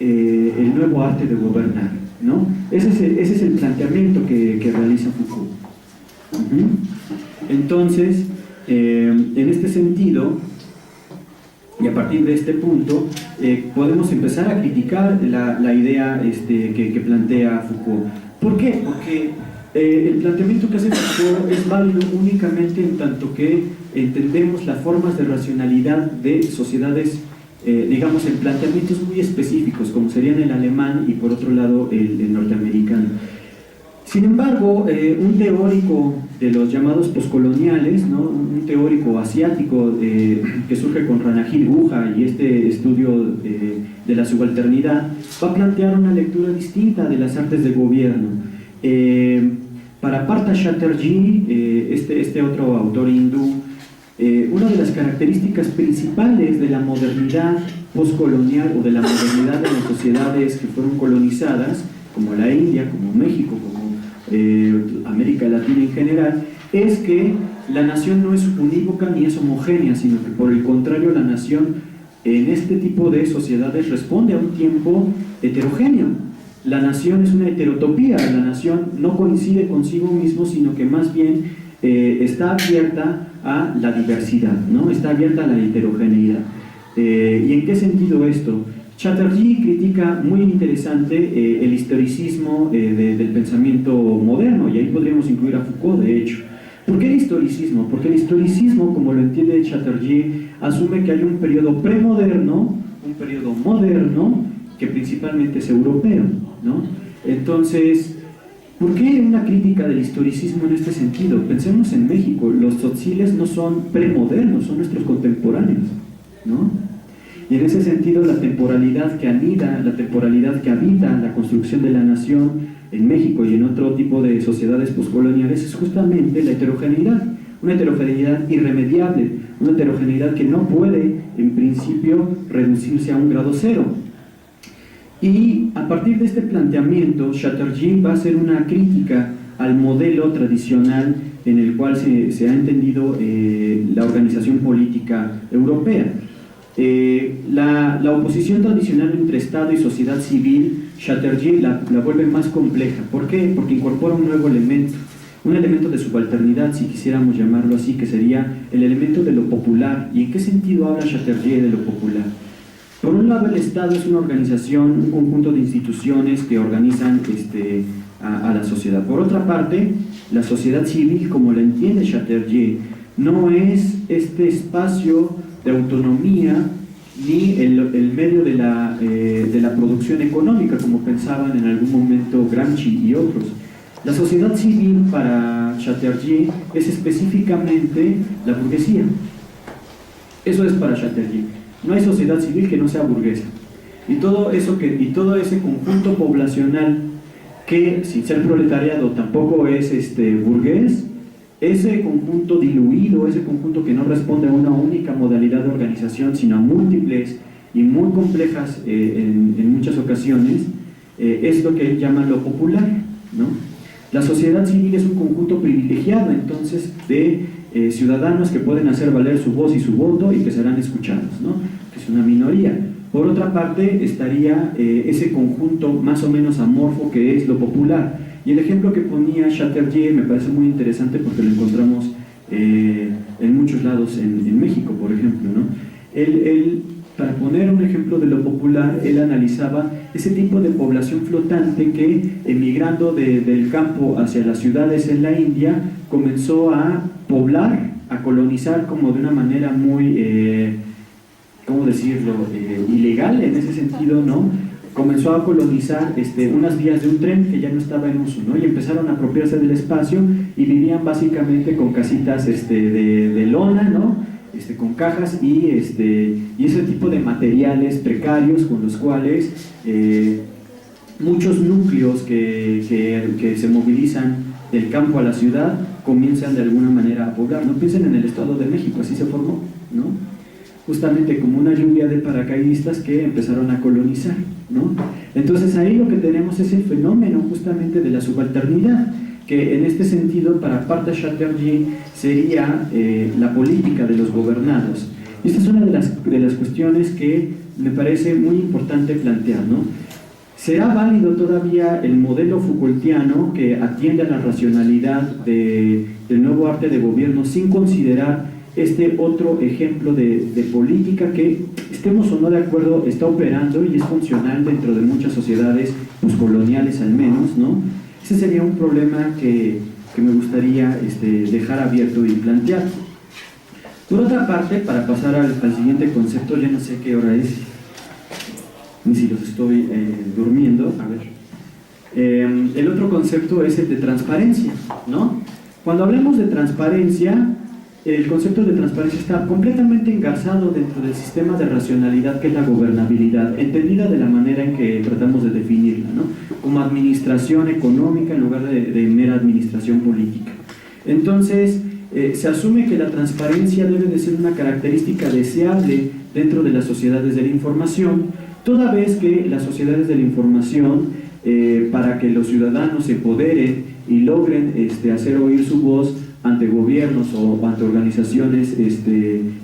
el nuevo arte de gobernar, ¿no? Ese es el planteamiento que realiza Foucault. Entonces, en este sentido, y a partir de este punto, podemos empezar a criticar la idea que plantea Foucault. ¿Por qué? Porque el planteamiento que hace Foucault es válido únicamente en tanto que entendemos las formas de racionalidad de sociedades, digamos, en planteamientos muy específicos, como serían el alemán y por otro lado el norteamericano. Sin embargo, un teórico de los llamados poscoloniales, ¿no? Un teórico asiático que surge con Ranajit Guha y este estudio de la subalternidad, va a plantear una lectura distinta de las artes de gobierno. Para Partha Chatterjee, este otro autor hindú, una de las características principales de la modernidad postcolonial o de la modernidad de las sociedades que fueron colonizadas, como la India, como México, como América Latina en general, es que la nación no es unívoca ni es homogénea, sino que por el contrario la nación en este tipo de sociedades responde a un tiempo heterogéneo. La nación es una heterotopía, la nación no coincide consigo mismo, sino que más bien está abierta a la diversidad, ¿no? Está abierta a la heterogeneidad. ¿Y en qué sentido esto? Chatterjee critica muy interesante el historicismo del pensamiento moderno, y ahí podríamos incluir a Foucault, de hecho. ¿Por qué el historicismo? Porque el historicismo, como lo entiende Chatterjee, asume que hay un periodo premoderno, un periodo moderno, que principalmente es europeo, ¿no? Entonces, ¿por qué una crítica del historicismo en este sentido? Pensemos en México, los tzotziles no son premodernos, son nuestros contemporáneos, ¿no? Y en ese sentido, la temporalidad que anida, la temporalidad que habita la construcción de la nación en México y en otro tipo de sociedades postcoloniales es justamente la heterogeneidad, una heterogeneidad irremediable, una heterogeneidad que no puede, en principio, reducirse a un grado cero. Y a partir de este planteamiento, Chatterjee va a hacer una crítica al modelo tradicional en el cual se ha entendido la organización política europea. La oposición tradicional entre Estado y sociedad civil, Chatterjee la vuelve más compleja. ¿Por qué? Porque incorpora un nuevo elemento, un elemento de subalternidad, si quisiéramos llamarlo así, que sería el elemento de lo popular. ¿Y en qué sentido habla Chatterjee de lo popular? Por un lado, el Estado es una organización, un conjunto de instituciones que organizan a la sociedad. Por otra parte, la sociedad civil, como la entiende Chatterjee, no es este espacio de autonomía ni el medio de la producción económica, como pensaban en algún momento Gramsci y otros. La sociedad civil para Chatterjee es específicamente la burguesía. Eso es para Chatterjee. No hay sociedad civil que no sea burguesa. Y todo ese conjunto poblacional que, sin ser proletariado, tampoco es burgués, ese conjunto diluido, ese conjunto que no responde a una única modalidad de organización, sino a múltiples y muy complejas en muchas ocasiones, es lo que él llama lo popular, ¿no? La sociedad civil es un conjunto privilegiado, entonces, de ciudadanos que pueden hacer valer su voz y su voto y que serán escuchados, ¿no? Que es una minoría. Por otra parte, estaría ese conjunto más o menos amorfo que es lo popular. Y el ejemplo que ponía Chatterjee me parece muy interesante porque lo encontramos en muchos lados en México, por ejemplo, ¿no? Él, para poner un ejemplo de lo popular, él analizaba ese tipo de población flotante que, emigrando del campo hacia las ciudades en la India, comenzó a poblar, a colonizar como de una manera muy ¿cómo decirlo?, ilegal en ese sentido, ¿no? Comenzó a colonizar unas vías de un tren que ya no estaba en uso, ¿no? Y empezaron a apropiarse del espacio y vivían básicamente con casitas de lona, ¿no? Con cajas y ese tipo de materiales precarios con los cuales muchos núcleos que se movilizan del campo a la ciudad comienzan de alguna manera a poblar. No piensen en el Estado de México, así se formó, ¿no? Justamente como una lluvia de paracaidistas que empezaron a colonizar, ¿no? Entonces ahí lo que tenemos es el fenómeno justamente de la subalternidad, que en este sentido para Partha Chatterjee sería la política de los gobernados. Y esta es una de las cuestiones que me parece muy importante plantear, ¿no? ¿Será válido todavía el modelo Foucaultiano que atiende a la racionalidad del nuevo arte de gobierno sin considerar este otro ejemplo de política que, estemos o no de acuerdo, está operando y es funcional dentro de muchas sociedades poscoloniales al menos, ¿no? Ese sería un problema que me gustaría dejar abierto y plantear. Por otra parte, para pasar al siguiente concepto, ya no sé qué hora es, ni si los estoy durmiendo, a ver. El otro concepto es el de transparencia, ¿no? Cuando hablemos de transparencia, el concepto de transparencia está completamente engarzado dentro del sistema de racionalidad que es la gobernabilidad, entendida de la manera en que tratamos de definirla, ¿no? Como administración económica en lugar de mera administración política. Entonces, se asume que la transparencia debe de ser una característica deseable dentro de las sociedades de la información, toda vez que las sociedades de la información, para que los ciudadanos se empoderen y logren hacer oír su voz ante gobiernos o ante organizaciones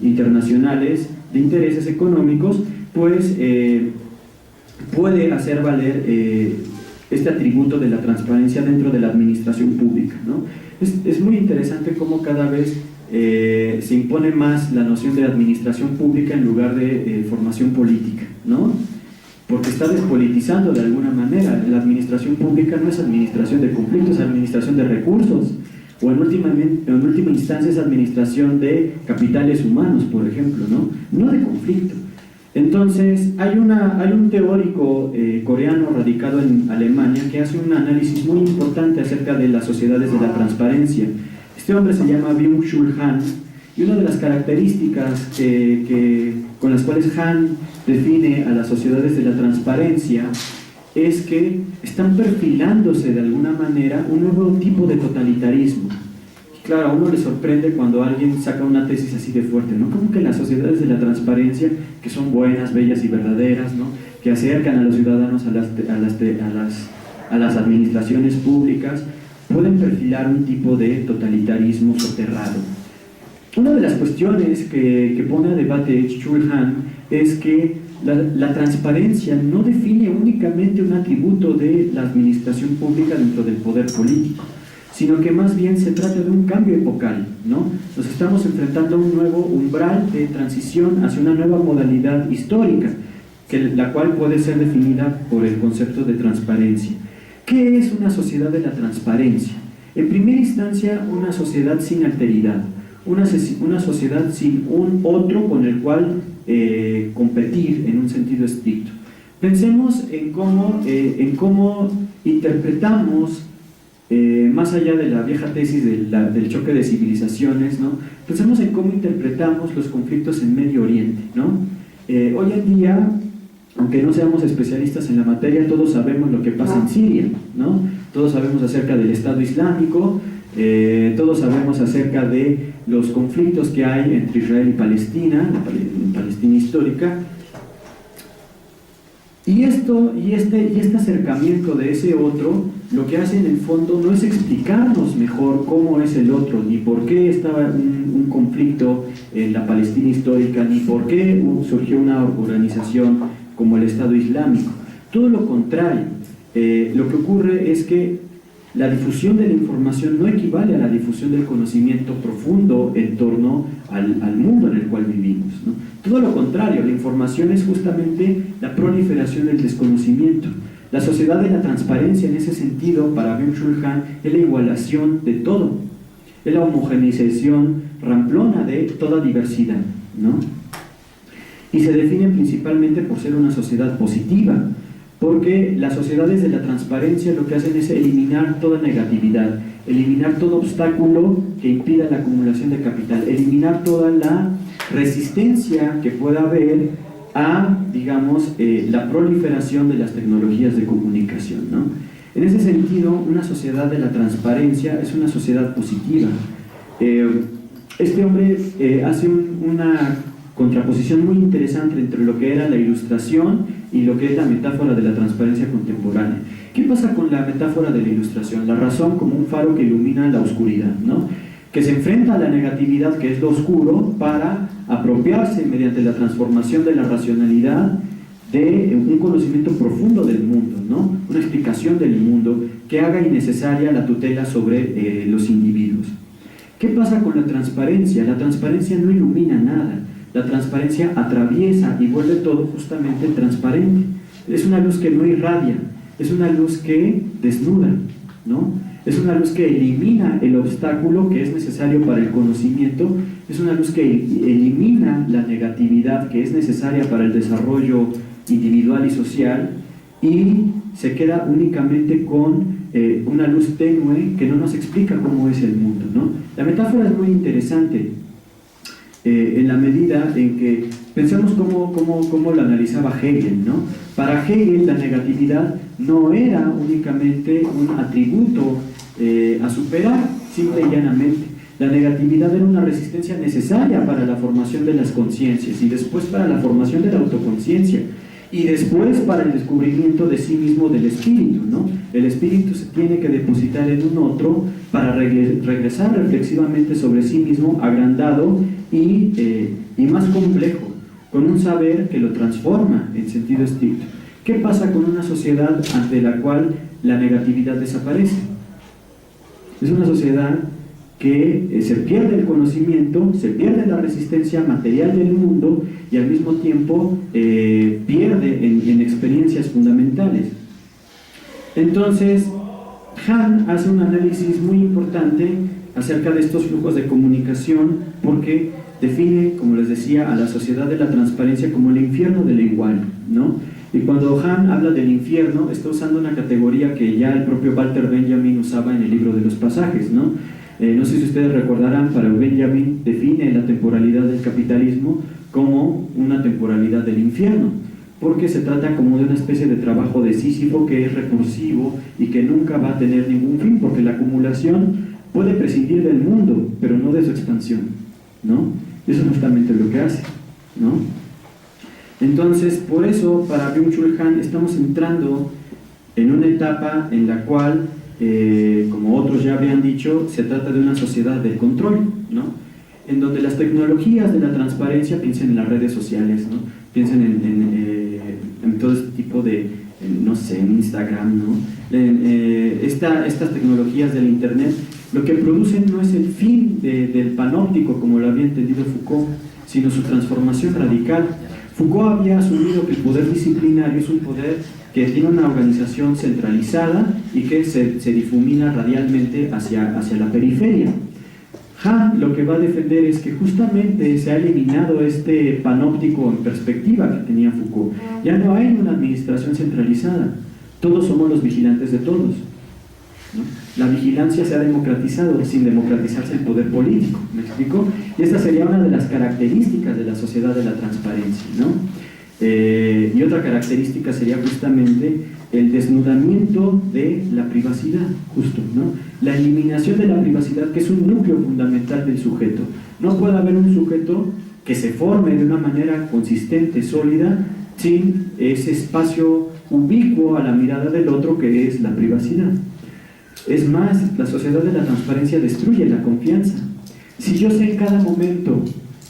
internacionales de intereses económicos, pues puede hacer valer este atributo de la transparencia dentro de la administración pública, ¿no? Es muy interesante cómo cada vez se impone más la noción de administración pública en lugar de formación política, ¿no? Porque está despolitizando de alguna manera. La administración pública no es administración de conflictos, es administración de recursos, o en última instancia es administración de capitales humanos, por ejemplo, no de conflicto. Entonces, hay un teórico coreano radicado en Alemania que hace un análisis muy importante acerca de las sociedades de la transparencia. Este hombre se llama Byung-Chul Han, y una de las características con las cuales Han define a las sociedades de la transparencia es que están perfilándose de alguna manera un nuevo tipo de totalitarismo. Y claro, a uno le sorprende cuando alguien saca una tesis así de fuerte, ¿no? Como que las sociedades de la transparencia, que son buenas, bellas y verdaderas, ¿no? Que acercan a los ciudadanos a las administraciones públicas, pueden perfilar un tipo de totalitarismo soterrado. Una de las cuestiones que pone a debate Chul Han es que la transparencia no define únicamente un atributo de la administración pública dentro del poder político, sino que más bien se trata de un cambio epocal, ¿no? Nos estamos enfrentando a un nuevo umbral de transición hacia una nueva modalidad histórica, la cual puede ser definida por el concepto de transparencia. ¿Qué es una sociedad de la transparencia? En primera instancia, una sociedad sin alteridad, una sociedad sin un otro con el cual competir en un sentido estricto. Pensemos en cómo interpretamos, más allá de la vieja tesis del choque de civilizaciones, ¿no? Pensemos en cómo interpretamos los conflictos en Medio Oriente, ¿no? Hoy en día, aunque no seamos especialistas en la materia, todos sabemos lo que pasa en Siria, ¿no? Todos sabemos acerca del Estado Islámico, todos sabemos acerca de los conflictos que hay entre Israel y Palestina, la Palestina histórica, y este acercamiento de ese otro, lo que hace en el fondo no es explicarnos mejor cómo es el otro, ni por qué estaba un conflicto en la Palestina histórica, ni por qué surgió una organización como el Estado Islámico. Todo lo contrario, lo que ocurre es que la difusión de la información no equivale a la difusión del conocimiento profundo en torno al mundo en el cual vivimos, ¿no? Todo lo contrario, la información es justamente la proliferación del desconocimiento. La sociedad de la transparencia en ese sentido, para Byung-Chul Han, es la igualación de todo, es la homogeneización ramplona de toda diversidad, ¿no? y se define principalmente por ser una sociedad positiva, porque las sociedades de la transparencia lo que hacen es eliminar toda negatividad, eliminar todo obstáculo que impida la acumulación de capital, eliminar toda la resistencia que pueda haber a, digamos, la proliferación de las tecnologías de comunicación, ¿no? En ese sentido, una sociedad de la transparencia es una sociedad positiva. Este hombre hace una contraposición muy interesante entre lo que era la ilustración y lo que es la metáfora de la transparencia contemporánea. ¿Qué pasa con la metáfora de la ilustración? La razón como un faro que ilumina la oscuridad, ¿no? Que se enfrenta a la negatividad, que es lo oscuro, para apropiarse mediante la transformación de la racionalidad de un conocimiento profundo del mundo, ¿no? Una explicación del mundo que haga innecesaria la tutela sobre los individuos. ¿Qué pasa con la transparencia? La transparencia no ilumina nada. La transparencia atraviesa y vuelve todo justamente transparente. Es una luz que no irradia, es una luz que desnuda, ¿no? Es una luz que elimina el obstáculo que es necesario para el conocimiento, es una luz que elimina la negatividad que es necesaria para el desarrollo individual y social, y se queda únicamente con una luz tenue que no nos explica cómo es el mundo, ¿no? La metáfora es muy interesante. En la medida en que pensemos cómo lo analizaba Hegel, ¿no? Para Hegel la negatividad no era únicamente un atributo a superar, simple y llanamente. La negatividad era una resistencia necesaria para la formación de las conciencias, y después para la formación de la autoconciencia, y después para el descubrimiento de sí mismo del espíritu, ¿no? El espíritu se tiene que depositar en un otro para regresar reflexivamente sobre sí mismo, agrandado y más complejo, con un saber que lo transforma en sentido estricto. ¿Qué pasa con una sociedad ante la cual la negatividad desaparece? Es una sociedad que se pierde el conocimiento, se pierde la resistencia material del mundo, y al mismo tiempo pierde en experiencias fundamentales. Entonces, Hahn hace un análisis muy importante acerca de estos flujos de comunicación, porque define, como les decía, a la sociedad de la transparencia como el infierno de lo igual, ¿no? Y cuando Hahn habla del infierno, está usando una categoría que ya el propio Walter Benjamin usaba en el libro de los pasajes, ¿no? No sé si ustedes recordarán, para Benjamin define la temporalidad del capitalismo como una temporalidad del infierno, porque se trata como de una especie de trabajo de Sísifo que es recursivo y que nunca va a tener ningún fin, porque la acumulación puede prescindir del mundo, pero no de su expansión, ¿no? Eso es justamente lo que hace, ¿no? Entonces, por eso, para Byung-Chul Han, estamos entrando en una etapa en la cual, como otros ya habían dicho, se trata de una sociedad del control, ¿no? En donde las tecnologías de la transparencia, piensen en las redes sociales, ¿no? Piensen en todo este tipo de, no sé, en Instagram, ¿no? Estas tecnologías del Internet, lo que producen no es el fin del panóptico, como lo había entendido Foucault, sino su transformación radical. Foucault había asumido que el poder disciplinario es un poder que tiene una organización centralizada y que se difumina radialmente hacia la periferia. Hahn lo que va a defender es que justamente se ha eliminado este panóptico en perspectiva que tenía Foucault. Ya no hay una administración centralizada, todos somos los vigilantes de todos, ¿no? La vigilancia se ha democratizado sin democratizarse el poder político, ¿me explico? Y esta sería una de las características de la sociedad de la transparencia, ¿no? Y otra característica sería justamente el desnudamiento de la privacidad, justo, ¿no? La eliminación de la privacidad, que es un núcleo fundamental del sujeto. No puede haber un sujeto que se forme de una manera consistente, sólida, sin ese espacio ubicuo a la mirada del otro que es la privacidad. Es más, la sociedad de la transparencia destruye la confianza. Si yo sé en cada momento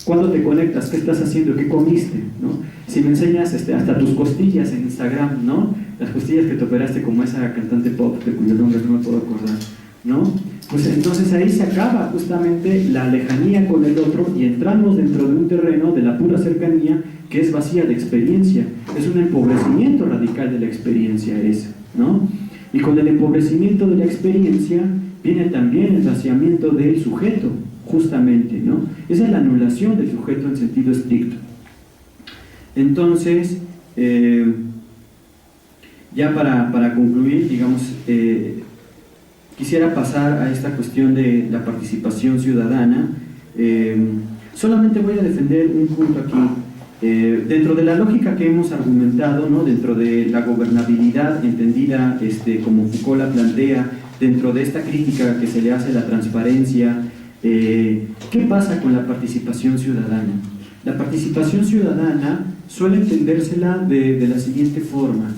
cuándo te conectas, qué estás haciendo, qué comiste, ¿no? Si me enseñas hasta tus costillas en Instagram, ¿no? Las costillas que te operaste como esa cantante pop de cuyo nombre no me puedo acordar, ¿no? Pues entonces ahí se acaba justamente la lejanía con el otro y entramos dentro de un terreno de la pura cercanía que es vacía de experiencia. Es un empobrecimiento radical de la experiencia esa, ¿no? Y con el empobrecimiento de la experiencia viene también el vaciamiento del sujeto, justamente, ¿no? Esa es la anulación del sujeto en sentido estricto. Entonces, ya para concluir, digamos, quisiera pasar a esta cuestión de la participación ciudadana. Solamente voy a defender un punto aquí. Dentro de la lógica que hemos argumentado, ¿no? Dentro de la gobernabilidad entendida como Foucault la plantea, dentro de esta crítica que se le hace a la transparencia, ¿qué pasa con la participación ciudadana? La participación ciudadana suele entendérsela de la siguiente forma.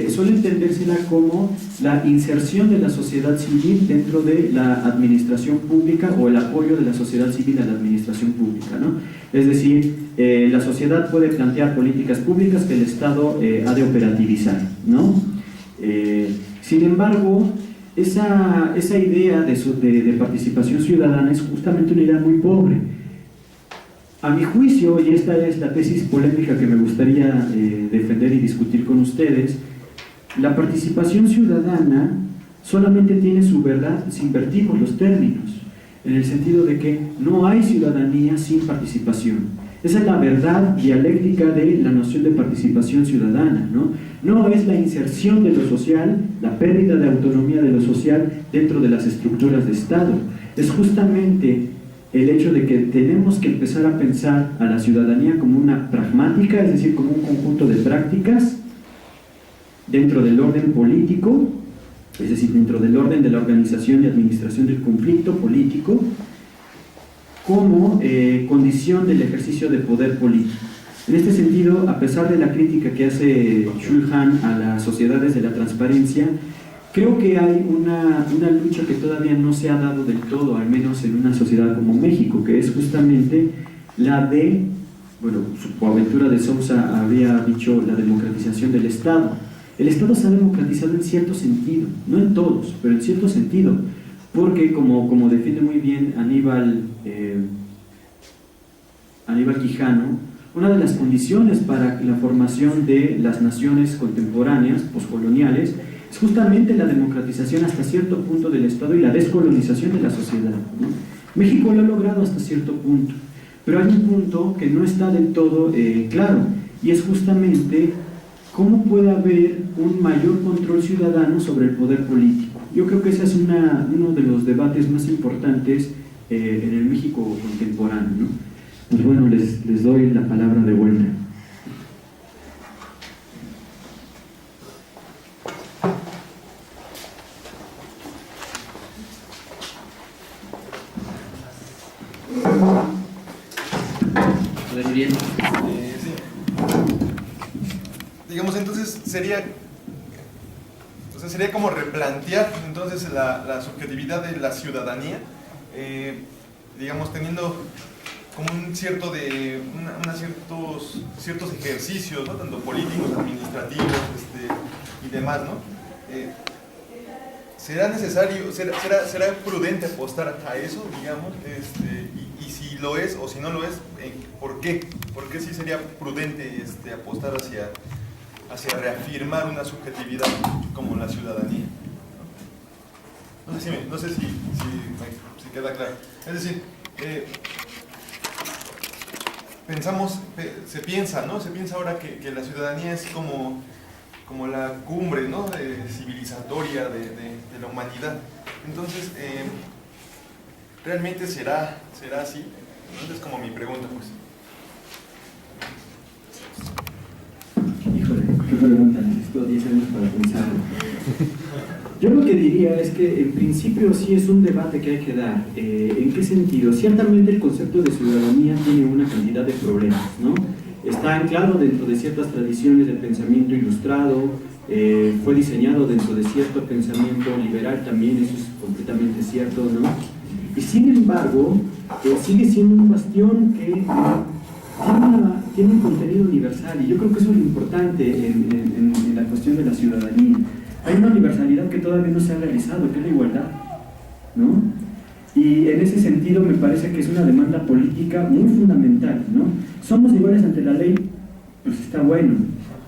Suele entendérsela como la inserción de la sociedad civil dentro de la administración pública o el apoyo de la sociedad civil a la administración pública, ¿no? Es decir, la sociedad puede plantear políticas públicas que el Estado ha de operativizar, ¿no? Sin embargo, esa idea de participación ciudadana es justamente una idea muy pobre. A mi juicio, y esta es la tesis polémica que me gustaría defender y discutir con ustedes, la participación ciudadana solamente tiene su verdad si invertimos los términos, en el sentido de que no hay ciudadanía sin participación. Esa es la verdad dialéctica de la noción de participación ciudadana, ¿no? No es la inserción de lo social, la pérdida de autonomía de lo social dentro de las estructuras de Estado. Es justamente el hecho de que tenemos que empezar a pensar a la ciudadanía como una pragmática, es decir, como un conjunto de prácticas dentro del orden político, es decir, dentro del orden de la organización y administración del conflicto político, como condición del ejercicio de poder político. En este sentido, a pesar de la crítica que hace Shulhan a las sociedades de la transparencia, creo que hay una lucha que todavía no se ha dado del todo, al menos en una sociedad como México, que es justamente la de, bueno, Boaventura de Sousa había dicho la democratización del Estado. El Estado se ha democratizado en cierto sentido, no en todos, pero en cierto sentido, porque como define muy bien Aníbal Quijano, una de las condiciones para la formación de las naciones contemporáneas, poscoloniales, es justamente la democratización hasta cierto punto del Estado y la descolonización de la sociedad, ¿no? México lo ha logrado hasta cierto punto, pero hay un punto que no está del todo claro, y es justamente cómo puede haber un mayor control ciudadano sobre el poder político. Yo creo que ese es uno de los debates más importantes en el México contemporáneo, ¿no? Pues bueno, les doy la palabra de vuelta. Bien. Sí. Digamos, entonces sería como replantear entonces la subjetividad de la ciudadanía, digamos, teniendo como ciertos ejercicios, ¿no? Tanto políticos, administrativos y demás, ¿no? ¿Será necesario, será prudente apostar a eso, digamos? Y si lo es o si no lo es, ¿por qué? ¿Por qué sí sería prudente apostar hacia reafirmar una subjetividad como la ciudadanía? No sé si queda claro. Es decir, se piensa ahora que la ciudadanía es como la cumbre, ¿no? Civilizatoria de la humanidad. Entonces, ¿realmente será así? Entonces, como mi pregunta, pues. Híjole, qué pregunta, necesito 10 años para pensarlo. Yo lo que diría es que en principio sí es un debate que hay que dar. ¿En qué sentido? Ciertamente el concepto de ciudadanía tiene una cantidad de problemas, ¿no? Está anclado dentro de ciertas tradiciones del pensamiento ilustrado, fue diseñado dentro de cierto pensamiento liberal también, eso es completamente cierto, ¿no? Y sin embargo, sigue siendo un bastión que tiene un contenido universal, y yo creo que eso es lo importante en la cuestión de la ciudadanía. Hay una universalidad que todavía no se ha realizado, que es la igualdad, ¿no? Y en ese sentido me parece que es una demanda política muy fundamental, ¿no? Somos iguales ante la ley, pues está bueno,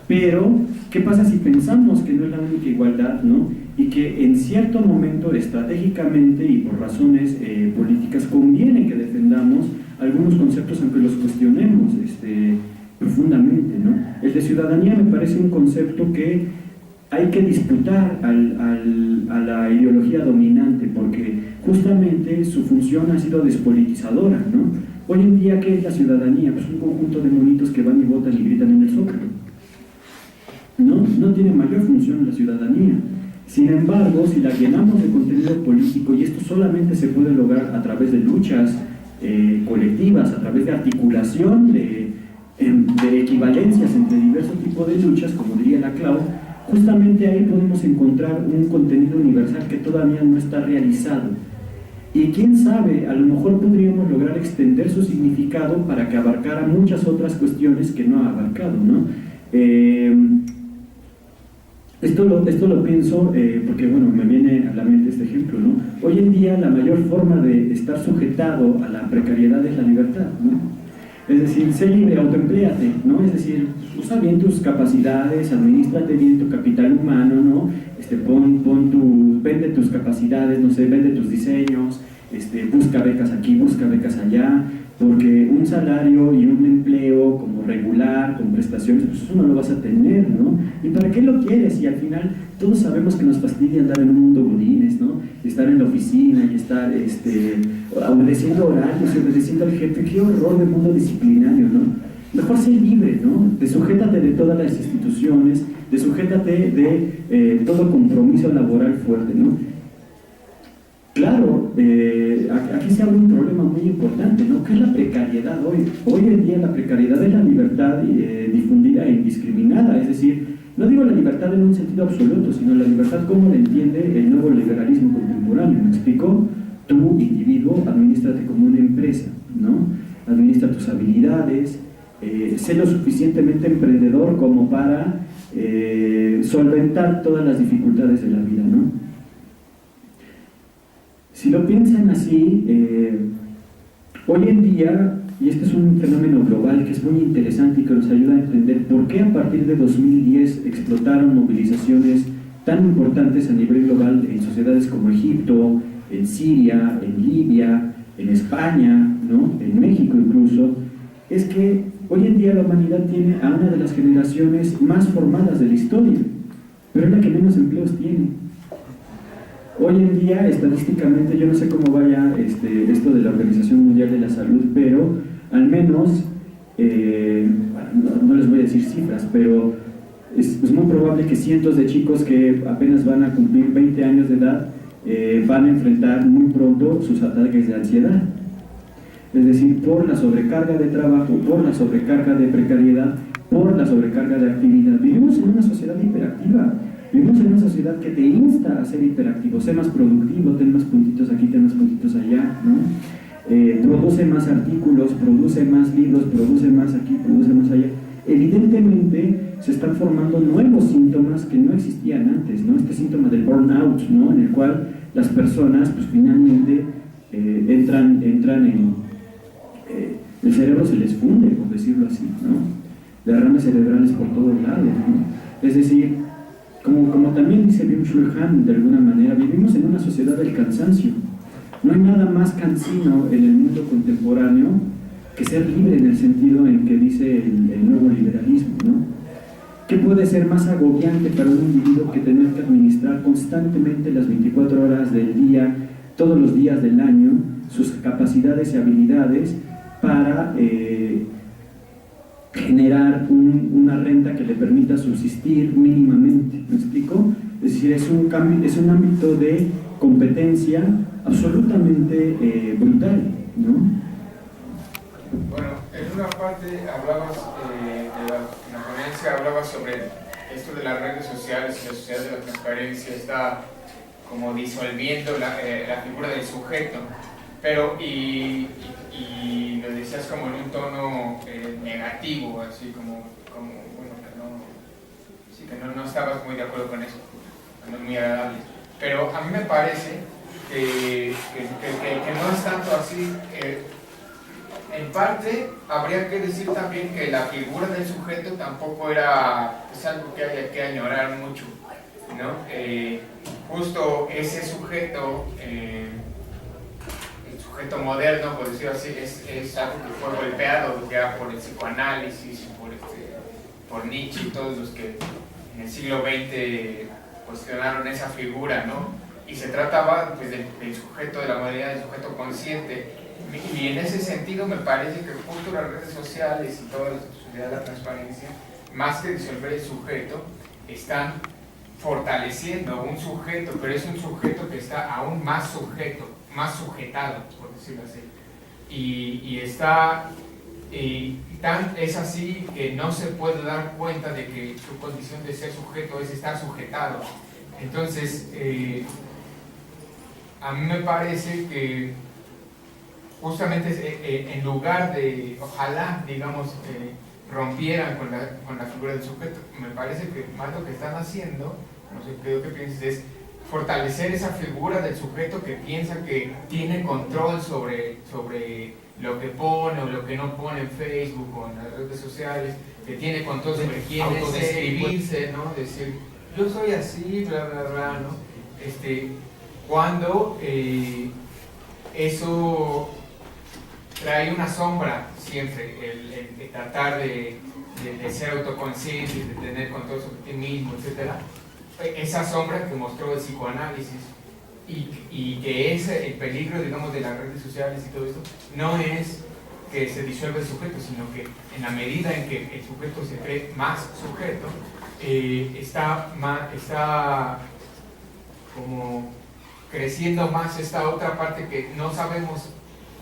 pero ¿qué pasa si pensamos que no es la única igualdad, ¿no? Y que en cierto momento, estratégicamente y por razones políticas, conviene que defendamos algunos conceptos aunque los cuestionemos profundamente, ¿no? El de ciudadanía me parece un concepto que hay que disputar a la ideología dominante, porque justamente su función ha sido despolitizadora, ¿no? Hoy en día, ¿qué es la ciudadanía? Pues un conjunto de monitos que van y votan y gritan en el Zócalo. No tiene mayor función la ciudadanía. Sin embargo, si la llenamos de contenido político, y esto solamente se puede lograr a través de luchas colectivas, a través de articulación de equivalencias entre diversos tipos de luchas, como diría la Clau, justamente ahí podemos encontrar un contenido universal que todavía no está realizado. Y quién sabe, a lo mejor podríamos lograr extender su significado para que abarcara muchas otras cuestiones que no ha abarcado, ¿no? Esto lo pienso porque, bueno, me viene a la mente este ejemplo, ¿no? Hoy en día la mayor forma de estar sujetado a la precariedad es la libertad, ¿no? Es decir, sé libre, autoempléate, ¿no? Es decir, usa bien tus capacidades, administrate bien tu capital humano, ¿no? Vende tus capacidades, no sé, vende tus diseños, busca becas aquí, busca becas allá, porque un salario y un empleo como regular, con prestaciones, pues eso no lo vas a tener, ¿no? ¿Y para qué lo quieres? Y al final todos sabemos que nos fastidia andar en un mundo godines, ¿no? Estar en la oficina y estar obedeciendo horarios, obedeciendo al jefe. Qué horror de mundo disciplinario, ¿no? Mejor ser libre, ¿no? Desujétate de todas las instituciones, desujétate de todo compromiso laboral fuerte, ¿no? Claro, aquí se abre un problema muy importante, ¿no? ¿Qué es la precariedad hoy? Hoy en día la precariedad es la libertad difundida e indiscriminada, es decir, no digo la libertad en un sentido absoluto, sino la libertad como la entiende el nuevo liberalismo contemporáneo, ¿me explico? Tú, individuo, adminístrate como una empresa, ¿no? Administra tus habilidades, sé lo suficientemente emprendedor como para solventar todas las dificultades de la vida, ¿no? Si lo piensan así, hoy en día, y este es un fenómeno global que es muy interesante y que nos ayuda a entender por qué a partir de 2010 explotaron movilizaciones tan importantes a nivel global en sociedades como Egipto, en Siria, en Libia, en España, ¿no? En México incluso, es que hoy en día la humanidad tiene a una de las generaciones más formadas de la historia, pero es la que menos empleos tiene. Hoy en día, estadísticamente, yo no sé cómo vaya esto de la Organización Mundial de la Salud, pero al menos, no les voy a decir cifras, pero es muy probable que cientos de chicos que apenas van a cumplir 20 años de edad van a enfrentar muy pronto sus ataques de ansiedad. Es decir, por la sobrecarga de trabajo, por la sobrecarga de precariedad, por la sobrecarga de actividad. Vivimos en una sociedad hiperactiva. Vivimos en una sociedad que te insta a ser hiperactivo, sé más productivo, ten más puntitos aquí, ten más puntitos allá, ¿no? Produce más artículos, produce más libros, produce más aquí, produce más allá. Evidentemente se están formando nuevos síntomas que no existían antes, ¿no? Este síntoma del burnout, ¿no? En el cual las personas, pues finalmente entran en... el cerebro se les funde, por decirlo así, ¿no? Derrames cerebrales por todos lados, ¿no? Es decir, como también dice Byung-Chul Han, de alguna manera, vivimos en una sociedad del cansancio. No hay nada más cansino en el mundo contemporáneo que ser libre en el sentido en que dice el nuevo liberalismo, ¿no? ¿Qué puede ser más agobiante para un individuo que tener que administrar constantemente las 24 horas del día, todos los días del año, sus capacidades y habilidades para generar una renta que le permita subsistir mínimamente? ¿Me explico? Es decir, es un ámbito de competencia absolutamente brutal, ¿no? Bueno, en una parte hablabas en la ponencia hablabas sobre esto de las redes sociales y la sociedad de la transparencia está como disolviendo la figura del sujeto, pero y lo decías como en un tono negativo, así como bueno, que no estabas muy de acuerdo con eso, no es muy agradable. Pero a mí me parece que no es tanto así. En parte, habría que decir también que la figura del sujeto tampoco es algo que haya que añorar mucho, ¿no? Justo ese sujeto, el sujeto moderno, por decirlo así, es algo que fue golpeado ya por el psicoanálisis, por Nietzsche y todos los que en el siglo XX cuestionaron esa figura, ¿no? Y se trataba pues, del sujeto, de la modernidad, del sujeto consciente. Y en ese sentido me parece que justo las redes sociales y toda la sociedad de la transparencia, más que disolver el sujeto, están fortaleciendo un sujeto, pero es un sujeto que está aún más sujeto, más sujetado, por decirlo así. Y está, es así que no se puede dar cuenta de que su condición de ser sujeto es estar sujetado. Entonces, a mí me parece que justamente en lugar de, ojalá, digamos, rompieran con la figura del sujeto, me parece que más lo que están haciendo, no sé qué piensas, es fortalecer esa figura del sujeto que piensa que tiene control sobre lo que pone o lo que no pone en Facebook o en las redes sociales, que tiene control sobre quién autodescribirse, ¿no? Decir, yo soy así, bla, bla, bla, ¿no? Cuando eso trae una sombra siempre, el tratar de ser autoconsciente, de tener control sobre ti mismo, etc. Esa sombra que mostró el psicoanálisis y que es el peligro, digamos, de las redes sociales y todo esto, no es que se disuelva el sujeto, sino que en la medida en que el sujeto se cree más sujeto, está como creciendo más esta otra parte que no sabemos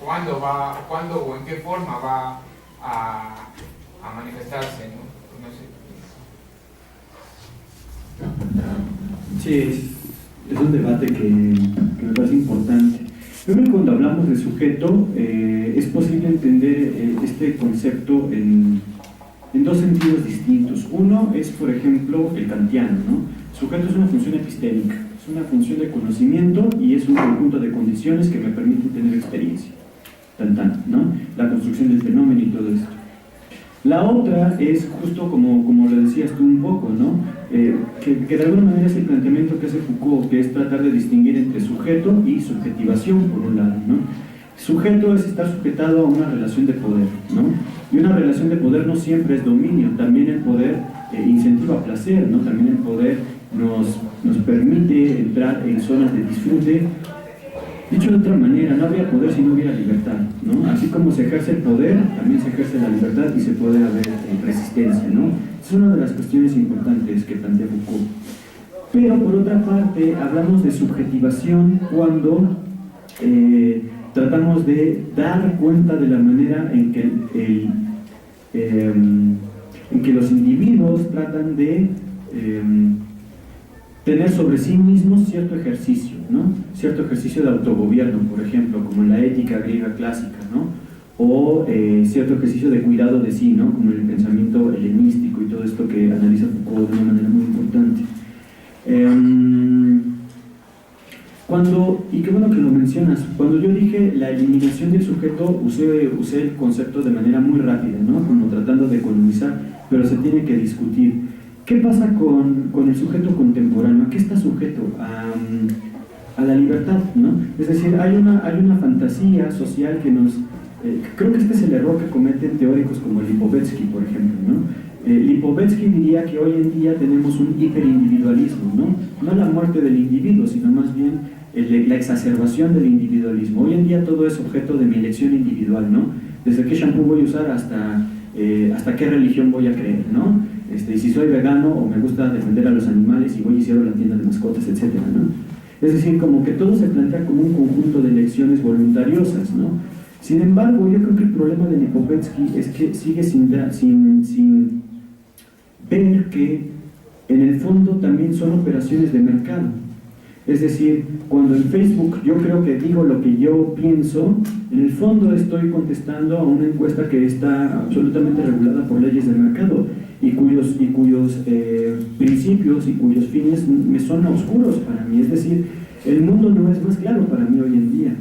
cuándo o en qué forma va a manifestarse, ¿no? No sé. Sí, es un debate que me parece importante. Yo creo que cuando hablamos de sujeto, es posible entender este concepto en dos sentidos distintos. Uno es, por ejemplo, el kantiano, ¿no? Sujeto es una función epistémica, es una función de conocimiento y es un conjunto de condiciones que me permiten tener experiencia. ¿No? La construcción del fenómeno y todo esto. La otra es justo como lo decías tú un poco, ¿no? Que de alguna manera es el planteamiento que hace Foucault, que es tratar de distinguir entre sujeto y subjetivación, por un lado, ¿no? Sujeto es estar sujetado a una relación de poder, ¿no? Y una relación de poder no siempre es dominio, también el poder incentiva placer, ¿no? También el poder nos permite entrar en zonas de disfrute. Dicho de otra manera, no habría poder si no hubiera libertad, ¿no? Así como se ejerce el poder, también se ejerce la libertad y se puede haber resistencia, ¿no? Es una de las cuestiones importantes que plantea Foucault. Pero por otra parte, hablamos de subjetivación cuando tratamos de dar cuenta de la manera en que los individuos tratan de tener sobre sí mismos cierto ejercicio, ¿no? Cierto ejercicio de autogobierno, por ejemplo, como en la ética griega clásica, ¿no? O cierto ejercicio de cuidado de sí, ¿no? Como en el pensamiento helenístico y todo esto que analiza Foucault de una manera muy importante. Y qué bueno que lo mencionas, cuando yo dije la eliminación del sujeto, usé el concepto de manera muy rápida, ¿no? Como tratando de economizar, pero se tiene que discutir. ¿Qué pasa con el sujeto contemporáneo? ¿A qué está sujeto? A la libertad, ¿no? Es decir, hay una fantasía social que nos... creo que este es el error que cometen teóricos como Lipovetsky, por ejemplo, ¿no? Lipovetsky diría que hoy en día tenemos un hiperindividualismo, ¿no? No la muerte del individuo, sino más bien la exacerbación del individualismo. Hoy en día todo es objeto de mi elección individual, ¿no? Desde qué shampoo voy a usar hasta qué religión voy a creer, ¿no? Y si soy vegano o me gusta defender a los animales y voy y cierro la tienda de mascotas, etcétera, ¿no? Es decir, como que todo se plantea como un conjunto de elecciones voluntariosas, ¿no? Sin embargo, yo creo que el problema de Lipovetsky es que sigue sin ver que en el fondo también son operaciones de mercado. Es decir, cuando en Facebook yo creo que digo lo que yo pienso, en el fondo estoy contestando a una encuesta que está absolutamente regulada por leyes del mercado y cuyos principios y cuyos fines me son oscuros para mí. Es decir, el mundo no es más claro para mí hoy en día.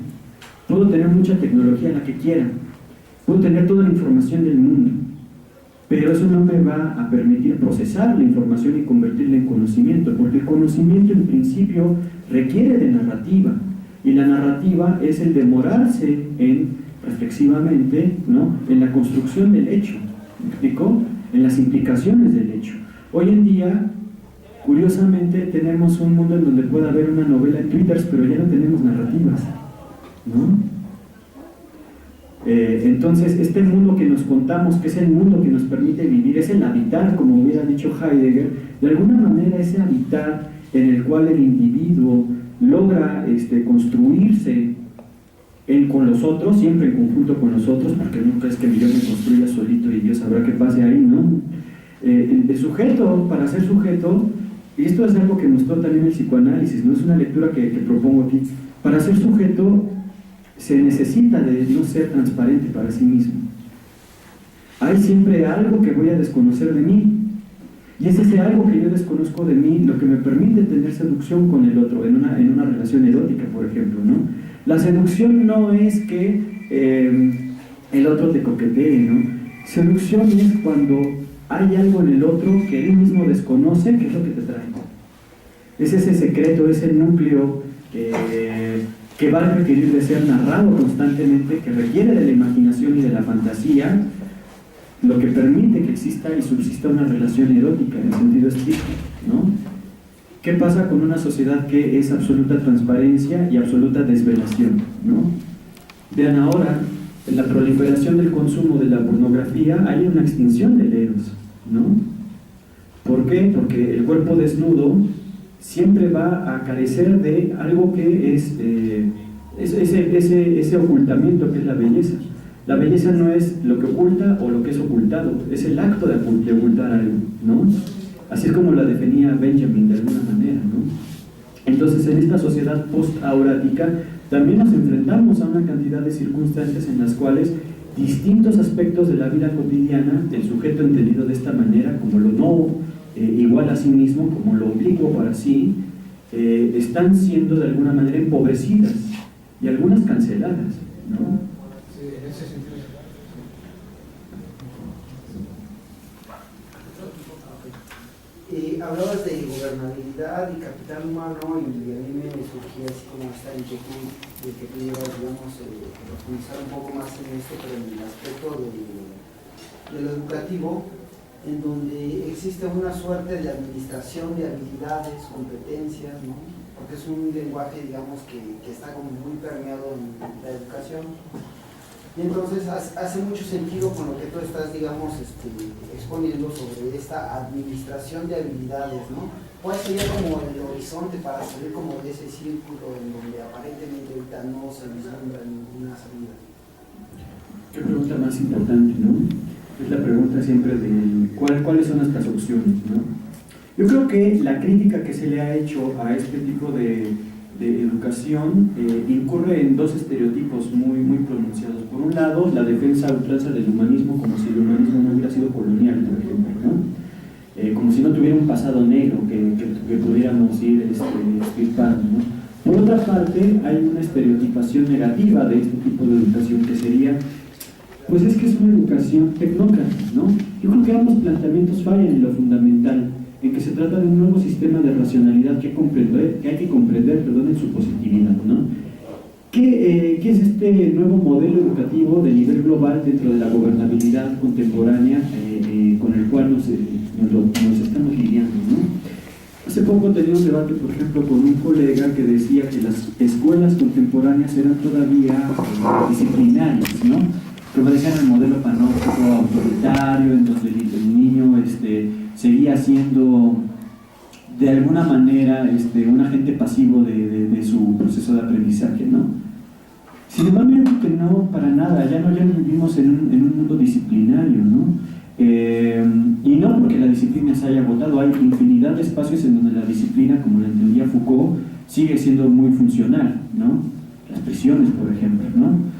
Puedo tener mucha tecnología, la que quiera, puedo tener toda la información del mundo, pero eso no me va a permitir procesar la información y convertirla en conocimiento, porque el conocimiento en principio requiere de narrativa, Y la narrativa es el demorarse reflexivamente, ¿no?, en la construcción del hecho, ¿me explico?, en las implicaciones del hecho. Hoy en día, curiosamente, tenemos un mundo en donde puede haber una novela en Twitter, pero ya no tenemos narrativas, ¿no? Entonces, este mundo que nos contamos, que es el mundo que nos permite vivir, es el habitar, como hubiera dicho Heidegger, de alguna manera ese habitar en el cual el individuo logra construirse con los otros, siempre en conjunto con los otros, porque nunca es que yo me construya solito y Dios sabrá qué pase ahí, ¿no? El sujeto, para ser sujeto, y esto es algo que mostró también el psicoanálisis, ¿no? Es una lectura que propongo aquí. Para ser sujeto se necesita de no ser transparente para sí mismo. Hay siempre algo que voy a desconocer de mí, y es ese algo que yo desconozco de mí lo que me permite tener seducción con el otro, en una relación erótica, por ejemplo, ¿no? La seducción no es que el otro te coquetee, ¿no? Seducción es cuando hay algo en el otro que él mismo desconoce, que es lo que te trae. Es ese secreto, ese núcleo que va a requerir de ser narrado constantemente, que requiere de la imaginación y de la fantasía, lo que permite que exista y subsista una relación erótica en el sentido estricto, ¿no? ¿Qué pasa con una sociedad que es absoluta transparencia y absoluta desvelación, ¿no? Vean ahora, en la proliferación del consumo de la pornografía hay una extinción del eros, ¿no? ¿Por qué? Porque el cuerpo desnudo siempre va a carecer de algo que es ese ocultamiento que es la belleza. La belleza no es lo que oculta o lo que es ocultado, es el acto de ocultar algo, ¿no? Así es como la definía Benjamin de alguna manera, ¿no? Entonces, en esta sociedad post-aurática también nos enfrentamos a una cantidad de circunstancias en las cuales distintos aspectos de la vida cotidiana, el sujeto entendido de esta manera, como lo no igual a sí mismo, como lo oblicuo para sí, están siendo de alguna manera empobrecidas y algunas canceladas, ¿no? Sí, en ese sentido. Hablabas de gobernabilidad y capital humano, y a mí me surgía así como esta inquietud de que pudieras, digamos, profundizar un poco más en esto, pero en el aspecto de lo educativo, en donde existe una suerte de administración de habilidades, competencias, ¿no? Porque es un lenguaje, digamos, que está como muy permeado en la educación. Y entonces hace mucho sentido con lo que tú estás, digamos, exponiendo sobre esta administración de habilidades, ¿no? ¿Cuál sería como el horizonte para salir como de ese círculo en donde aparentemente ahorita no se vislumbra ninguna salida? Qué pregunta más importante, ¿no? Es la pregunta siempre de cuáles son nuestras opciones, ¿no? Yo creo que la crítica que se le ha hecho a este tipo de educación incurre en dos estereotipos muy pronunciados. Por un lado, la defensa a ultranza del humanismo, como si el humanismo no hubiera sido colonial, por ejemplo, ¿no? Como si no tuviera un pasado negro que pudiéramos ir extirpando, ¿no? Por otra parte, hay una estereotipación negativa de este tipo de educación que sería, pues es que es una educación tecnócrata, ¿no? Yo creo que ambos planteamientos fallan en lo fundamental, en que se trata de un nuevo sistema de racionalidad que hay que comprender en su positividad, ¿no? ¿Qué es este nuevo modelo educativo de nivel global dentro de la gobernabilidad contemporánea con el cual nos estamos lidiando, ¿no? Hace poco tenía un debate, por ejemplo, con un colega que decía que las escuelas contemporáneas eran todavía disciplinarias, ¿no? Que obedecían el modelo panóptico autoritario, en donde el niño seguía siendo de alguna manera un agente pasivo de su proceso de aprendizaje, ¿no? Sin embargo, yo creo que no, para nada, ya no vivimos en un mundo disciplinario, ¿no? Y no porque la disciplina se haya agotado, hay infinidad de espacios en donde la disciplina, como la entendía Foucault, sigue siendo muy funcional, ¿no? Las prisiones, por ejemplo, ¿no?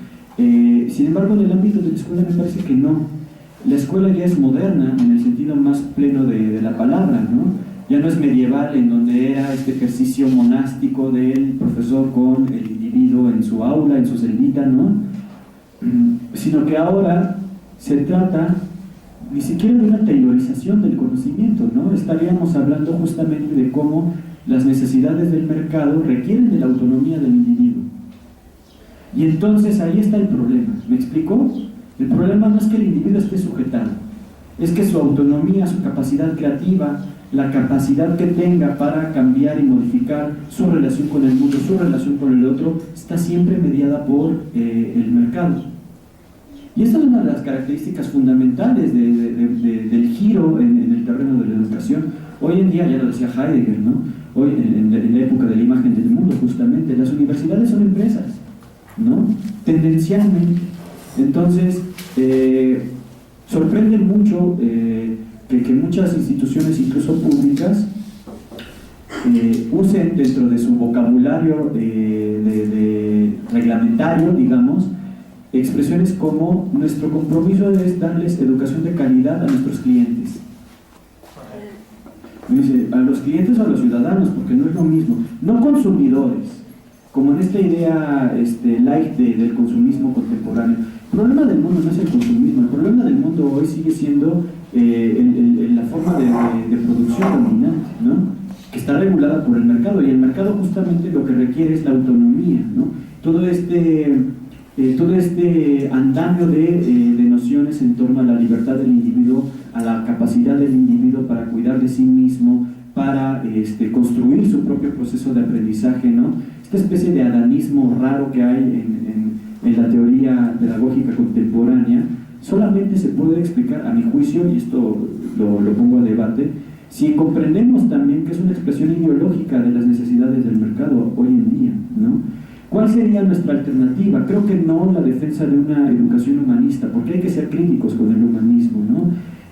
Sin embargo, en el ámbito de la escuela me parece que no. La escuela ya es moderna en el sentido más pleno de la palabra, ¿no? Ya no es medieval, en donde era este ejercicio monástico del profesor con el individuo en su aula, en su celita, ¿no? Sino que ahora se trata ni siquiera de una taylorización del conocimiento, ¿no? Estaríamos hablando justamente de cómo las necesidades del mercado requieren de la autonomía del individuo, Y entonces ahí está el problema, ¿me explico? El problema no es que el individuo esté sujetado, es que su autonomía, su capacidad creativa, la capacidad que tenga para cambiar y modificar su relación con el mundo, su relación con el otro, está siempre mediada por el mercado. Y esta es una de las características fundamentales del giro en el terreno de la educación. Hoy en día, ya lo decía Heidegger, ¿no? Hoy en la época de la imagen del mundo, justamente, las universidades son empresas, ¿no? Tendencialmente. Entonces, sorprende mucho que muchas instituciones, incluso públicas, usen dentro de su vocabulario de reglamentario, digamos, expresiones como: nuestro compromiso es darles educación de calidad a nuestros clientes. Dice, a los clientes o a los ciudadanos, porque no es lo mismo, no consumidores, como en esta idea light del consumismo contemporáneo. El problema del mundo no es el consumismo, el problema del mundo hoy sigue siendo la forma de producción dominante, ¿no? Que está regulada por el mercado, y el mercado justamente lo que requiere es la autonomía, ¿no? Todo este andamio de nociones en torno a la libertad del individuo, a la capacidad del individuo para cuidar de sí mismo, para construir su propio proceso de aprendizaje, ¿no? Esta especie de adanismo raro que hay en la teoría pedagógica contemporánea solamente se puede explicar, a mi juicio, y esto lo pongo a debate, si comprendemos también que es una expresión ideológica de las necesidades del mercado hoy en día, ¿no? ¿Cuál sería nuestra alternativa? Creo que no la defensa de una educación humanista, porque hay que ser críticos con el humanismo, ¿no?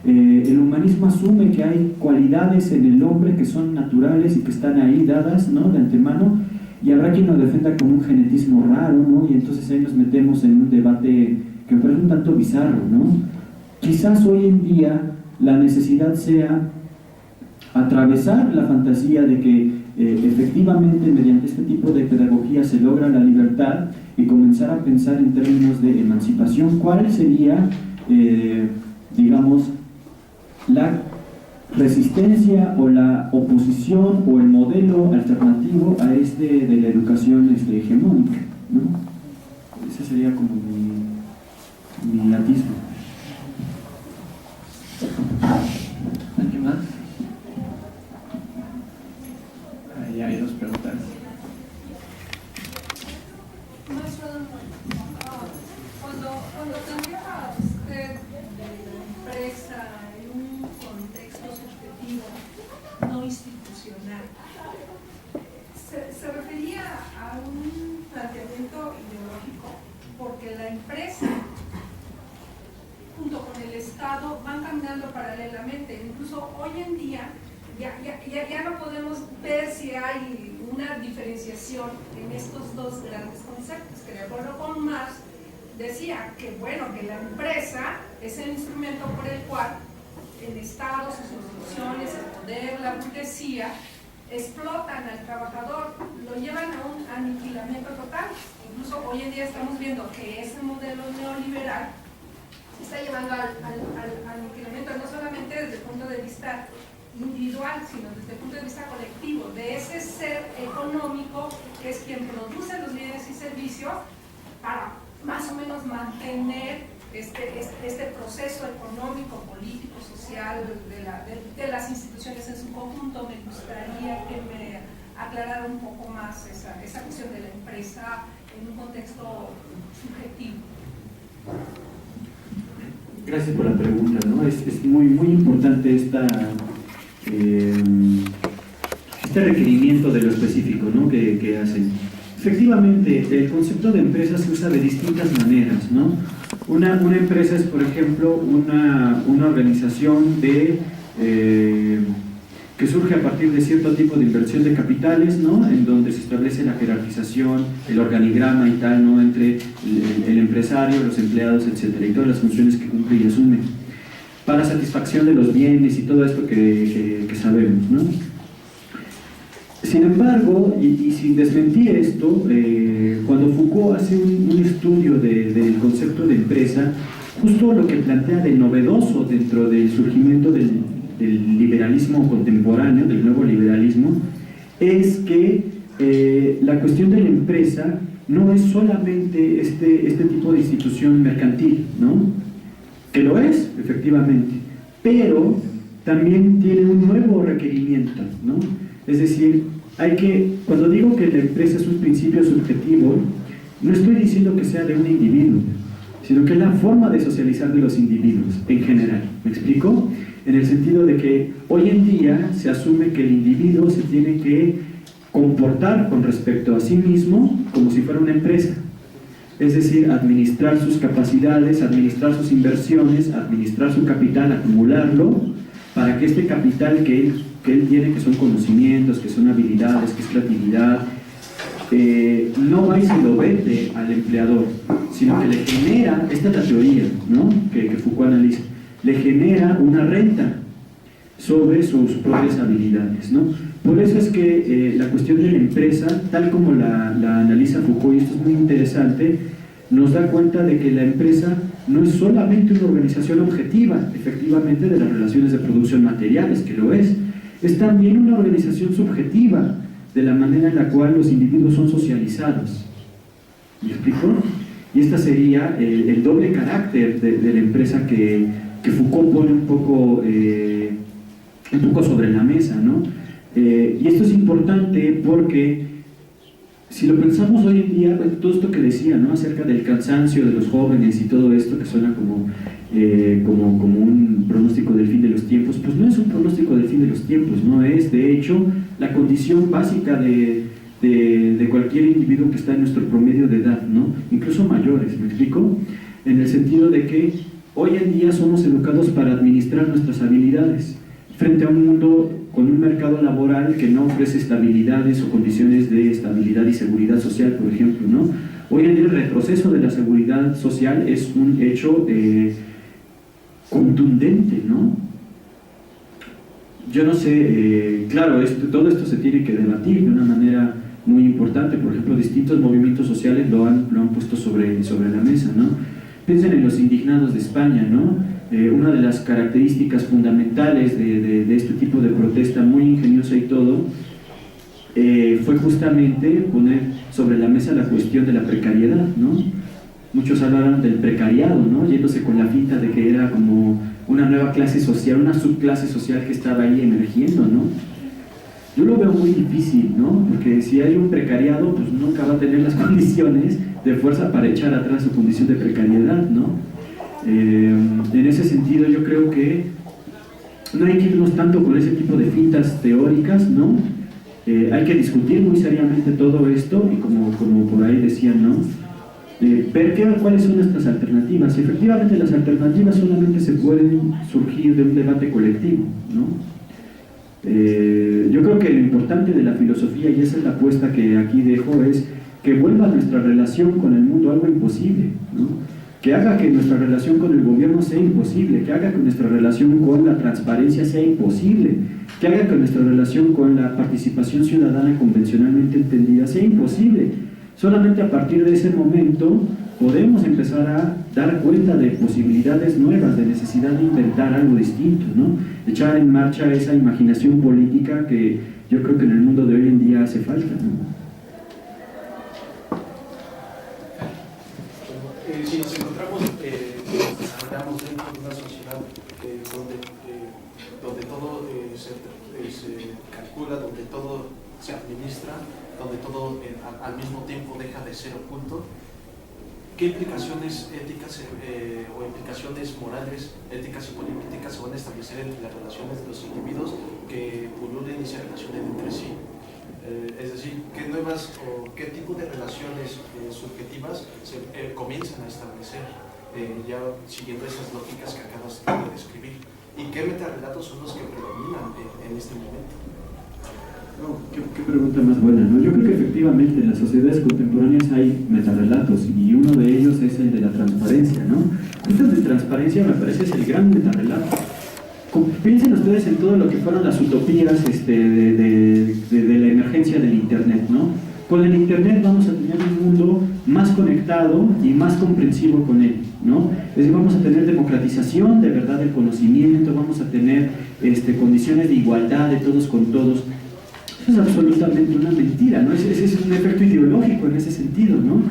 El humanismo asume que hay cualidades en el hombre que son naturales y que están ahí dadas, ¿no?, de antemano, y habrá quien lo defenda con un genetismo raro, ¿no? Y entonces ahí nos metemos en un debate que me parece un tanto bizarro, ¿no? Quizás hoy en día la necesidad sea atravesar la fantasía de que efectivamente mediante este tipo de pedagogía se logra la libertad y comenzar a pensar en términos de emancipación. ¿Cuál sería, digamos, la resistencia o la oposición o el modelo alternativo a de la educación hegemónica, ¿no? Ese sería como mi atisbo. ¿Alguien más? Ahí hay dos preguntas. Cuando trabaja usted de la empresa en un contexto subjetivo, no institucional, se refería a un planteamiento ideológico, porque la empresa junto con el Estado van caminando paralelamente. Incluso hoy en día ya no podemos ver si hay una diferenciación en estos dos grandes conceptos, que de acuerdo con Marx decía que, bueno, que la empresa es el instrumento por el cual el Estado, sus instituciones, el poder, la burguesía explotan al trabajador, lo llevan a un aniquilamiento total. Incluso hoy en día estamos viendo que ese modelo neoliberal está llevando al aniquilamiento, no solamente desde el punto de vista individual, sino desde el punto de vista colectivo, de ese ser económico que es quien produce los bienes y servicios para más o menos mantener este proceso económico, político, social de las instituciones en su conjunto. Me gustaría que me aclarara un poco más esa cuestión de la empresa en un contexto subjetivo. Gracias por la pregunta, ¿no? Es muy importante este requerimiento de lo específico, ¿no?, que hacen. Efectivamente, el concepto de empresa se usa de distintas maneras, ¿no? Una empresa es, por ejemplo, una organización que surge a partir de cierto tipo de inversión de capitales, ¿no?, en donde se establece la jerarquización, el organigrama y tal, ¿no?, entre el empresario, los empleados, etcétera, y todas las funciones que cumple y asume para satisfacción de los bienes y todo esto que sabemos, ¿no? Sin embargo, y sin desmentir esto, cuando Foucault hace un estudio del concepto de empresa, justo lo que plantea de novedoso dentro del surgimiento del liberalismo contemporáneo, del nuevo liberalismo, es que la cuestión de la empresa no es solamente este tipo de institución mercantil, ¿no? Que lo es, efectivamente, pero también tiene un nuevo requerimiento, ¿no? Es decir, cuando digo que la empresa es un principio subjetivo, no estoy diciendo que sea de un individuo, sino que es la forma de socializar de los individuos en general. ¿Me explico? En el sentido de que hoy en día se asume que el individuo se tiene que comportar con respecto a sí mismo como si fuera una empresa. Es decir, administrar sus capacidades, administrar sus inversiones, administrar su capital, acumularlo, para que este capital que él tiene, que son conocimientos, que son habilidades, que es creatividad, no va y se lo vende al empleador, sino que le genera, esta es la teoría, ¿no?, que Foucault analiza, le genera una renta sobre sus propias habilidades, ¿no? Por eso es que la cuestión de la empresa, tal como la analiza Foucault, y esto es muy interesante, nos da cuenta de que la empresa no es solamente una organización objetiva, efectivamente, de las relaciones de producción materiales, que lo es también una organización subjetiva de la manera en la cual los individuos son socializados. ¿Me explico? Y esta sería el doble carácter de la empresa que Foucault pone un poco sobre la mesa, ¿no? Y esto es importante porque si lo pensamos hoy en día, todo esto que decía, ¿no?, acerca del cansancio de los jóvenes y todo esto que suena como un pronóstico del fin de los tiempos, pues no es un pronóstico del fin de los tiempos, no es, de hecho, la condición básica de cualquier individuo que está en nuestro promedio de edad, ¿no?, incluso mayores, ¿me explico? En el sentido de que hoy en día somos educados para administrar nuestras habilidades frente a un mundo con un mercado laboral que no ofrece estabilidades o condiciones de estabilidad y seguridad social, por ejemplo, ¿no? Hoy en día el retroceso de la seguridad social es un hecho contundente, ¿no? Yo no sé, claro, todo esto se tiene que debatir de una manera muy importante. Por ejemplo, distintos movimientos sociales lo han puesto sobre la mesa, ¿no? Piensen en los indignados de España, ¿no? Una de las características fundamentales de este tipo de protesta, muy ingeniosa y todo, fue justamente poner sobre la mesa la cuestión de la precariedad, ¿no? Muchos hablaron del precariado, ¿no?, yéndose con la finta de que era como una nueva clase social, una subclase social que estaba ahí emergiendo, ¿no? Yo lo veo muy difícil, ¿no?, porque si hay un precariado, pues nunca va a tener las condiciones de fuerza para echar atrás su condición de precariedad, ¿no? En ese sentido yo creo que no hay que irnos tanto con ese tipo de fintas teóricas, ¿no? Hay que discutir muy seriamente todo esto y como por ahí decían, ¿no?, ver cuáles son nuestras alternativas. Y efectivamente las alternativas solamente se pueden surgir de un debate colectivo, ¿no? Yo creo que lo importante de la filosofía, y esa es la apuesta que aquí dejo, es que vuelva nuestra relación con el mundo algo imposible, ¿no?, que haga que nuestra relación con el gobierno sea imposible, que haga que nuestra relación con la transparencia sea imposible, que haga que nuestra relación con la participación ciudadana convencionalmente entendida sea imposible. Solamente a partir de ese momento podemos empezar a dar cuenta de posibilidades nuevas, de necesidad de inventar algo distinto, ¿no? Echar en marcha esa imaginación política que yo creo que en el mundo de hoy en día hace falta, ¿no? Si nos encontramos, nos desarrollamos dentro de una sociedad donde todo se calcula, donde todo se administra, donde todo al mismo tiempo deja de ser oculto, ¿qué implicaciones éticas o implicaciones morales, éticas y políticas se van a establecer entre las relaciones de los individuos que pululen y se relacionen entre sí? Es decir, ¿qué nuevas o qué tipo de relaciones subjetivas se comienzan a establecer ya siguiendo esas lógicas que acabas de describir? ¿Y qué metarrelatos son los que predominan en este momento? Oh, qué pregunta más buena, ¿no? Yo creo que efectivamente en las sociedades contemporáneas hay metarrelatos y uno de ellos es el de la transparencia, ¿no? Esto de transparencia me parece es el gran metarrelato. Piensen ustedes en todo lo que fueron las utopías de la emergencia del Internet, ¿no? Con el Internet vamos a tener un mundo más conectado y más comprensivo con él, ¿no? Es decir, vamos a tener democratización de verdad del conocimiento, vamos a tener condiciones de igualdad de todos con todos. Eso es absolutamente una mentira, ¿no? Ese es un efecto ideológico en ese sentido, ¿no?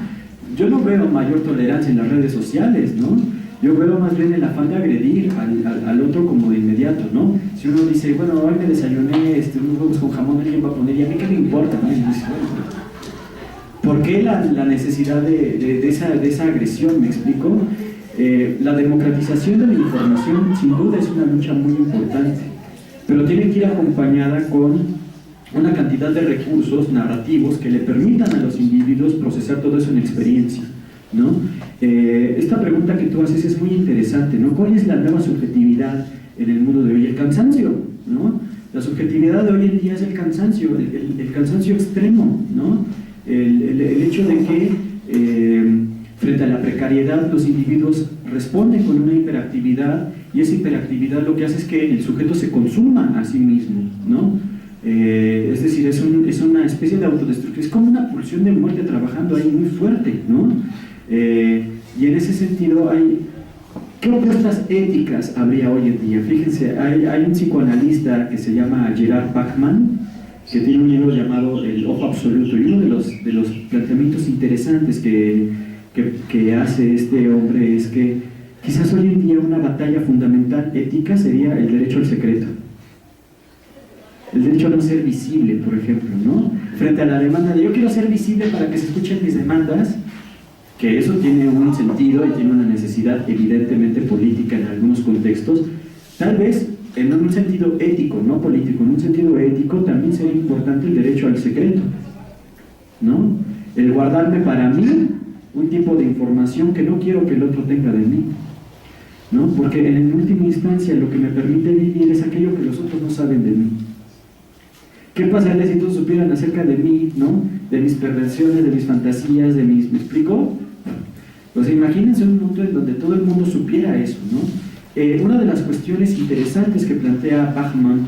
Yo no veo mayor tolerancia en las redes sociales, ¿no? Yo veo más bien el afán de agredir al otro como de inmediato, ¿no? Si uno dice, bueno, hoy me desayuné unos huevos con jamón, alguien va a poner, ¿y a mí qué me importa? ¿No? Y dice, bueno, ¿por qué la necesidad de esa agresión? ¿Me explico? La democratización de la información sin duda es una lucha muy importante, pero tiene que ir acompañada con una cantidad de recursos narrativos que le permitan a los individuos procesar todo eso en experiencia, ¿no? Esta pregunta que tú haces es muy interesante, ¿no? ¿Cuál es la nueva subjetividad en el mundo de hoy? El cansancio, ¿no? La subjetividad de hoy en día es el cansancio, el cansancio extremo, ¿no? El hecho de que frente a la precariedad los individuos responden con una hiperactividad, y esa hiperactividad lo que hace es que el sujeto se consuma a sí mismo, ¿no? Es decir, es una especie de autodestrucción, es como una pulsión de muerte trabajando ahí muy fuerte, ¿no? Y en ese sentido ¿qué opuestas éticas habría hoy en día? Fíjense, hay un psicoanalista que se llama Gerard Bachmann, que tiene un libro llamado El Ojo Absoluto, y uno de los planteamientos interesantes que hace este hombre es que quizás hoy en día una batalla fundamental ética sería el derecho al secreto. El derecho a no ser visible, por ejemplo, ¿no? Frente a la demanda de yo quiero ser visible para que se escuchen mis demandas, que eso tiene un sentido y tiene una necesidad evidentemente política en algunos contextos, tal vez en un sentido ético, no político, en un sentido ético también sería importante el derecho al secreto, ¿no? El guardarme para mí un tipo de información que no quiero que el otro tenga de mí, ¿no? Porque en última instancia lo que me permite vivir es aquello que los otros no saben de mí. ¿Qué pasaría si todos supieran acerca de mí, ¿no? De mis perversiones, de mis fantasías, ¿me explico? Pues imagínense un mundo en donde todo el mundo supiera eso, ¿no? Una de las cuestiones interesantes que plantea Bachmann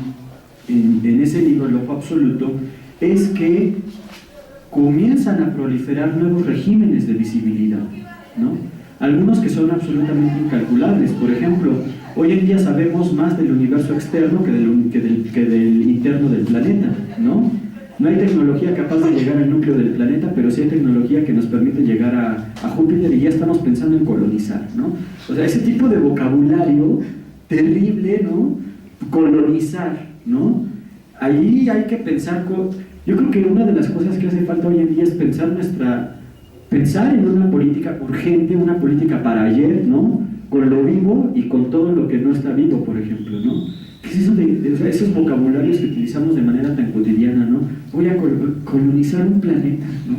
en ese libro, El Ojo Absoluto, es que comienzan a proliferar nuevos regímenes de visibilidad, ¿no? Algunos que son absolutamente incalculables. Por ejemplo, hoy en día sabemos más del universo externo que del interno del planeta, ¿no? No hay tecnología capaz de llegar al núcleo del planeta, pero sí hay tecnología que nos permite llegar a Júpiter, y ya estamos pensando en colonizar, ¿no? O sea, ese tipo de vocabulario terrible, ¿no? Colonizar, ¿no? Ahí hay que pensar yo creo que una de las cosas que hace falta hoy en día es pensar en una política urgente, una política para ayer, ¿no? Con lo vivo y con todo lo que no está vivo, por ejemplo, ¿no? ¿Qué es eso de esos vocabularios que utilizamos de manera tan cotidiana, ¿no? Voy a colonizar un planeta, ¿no?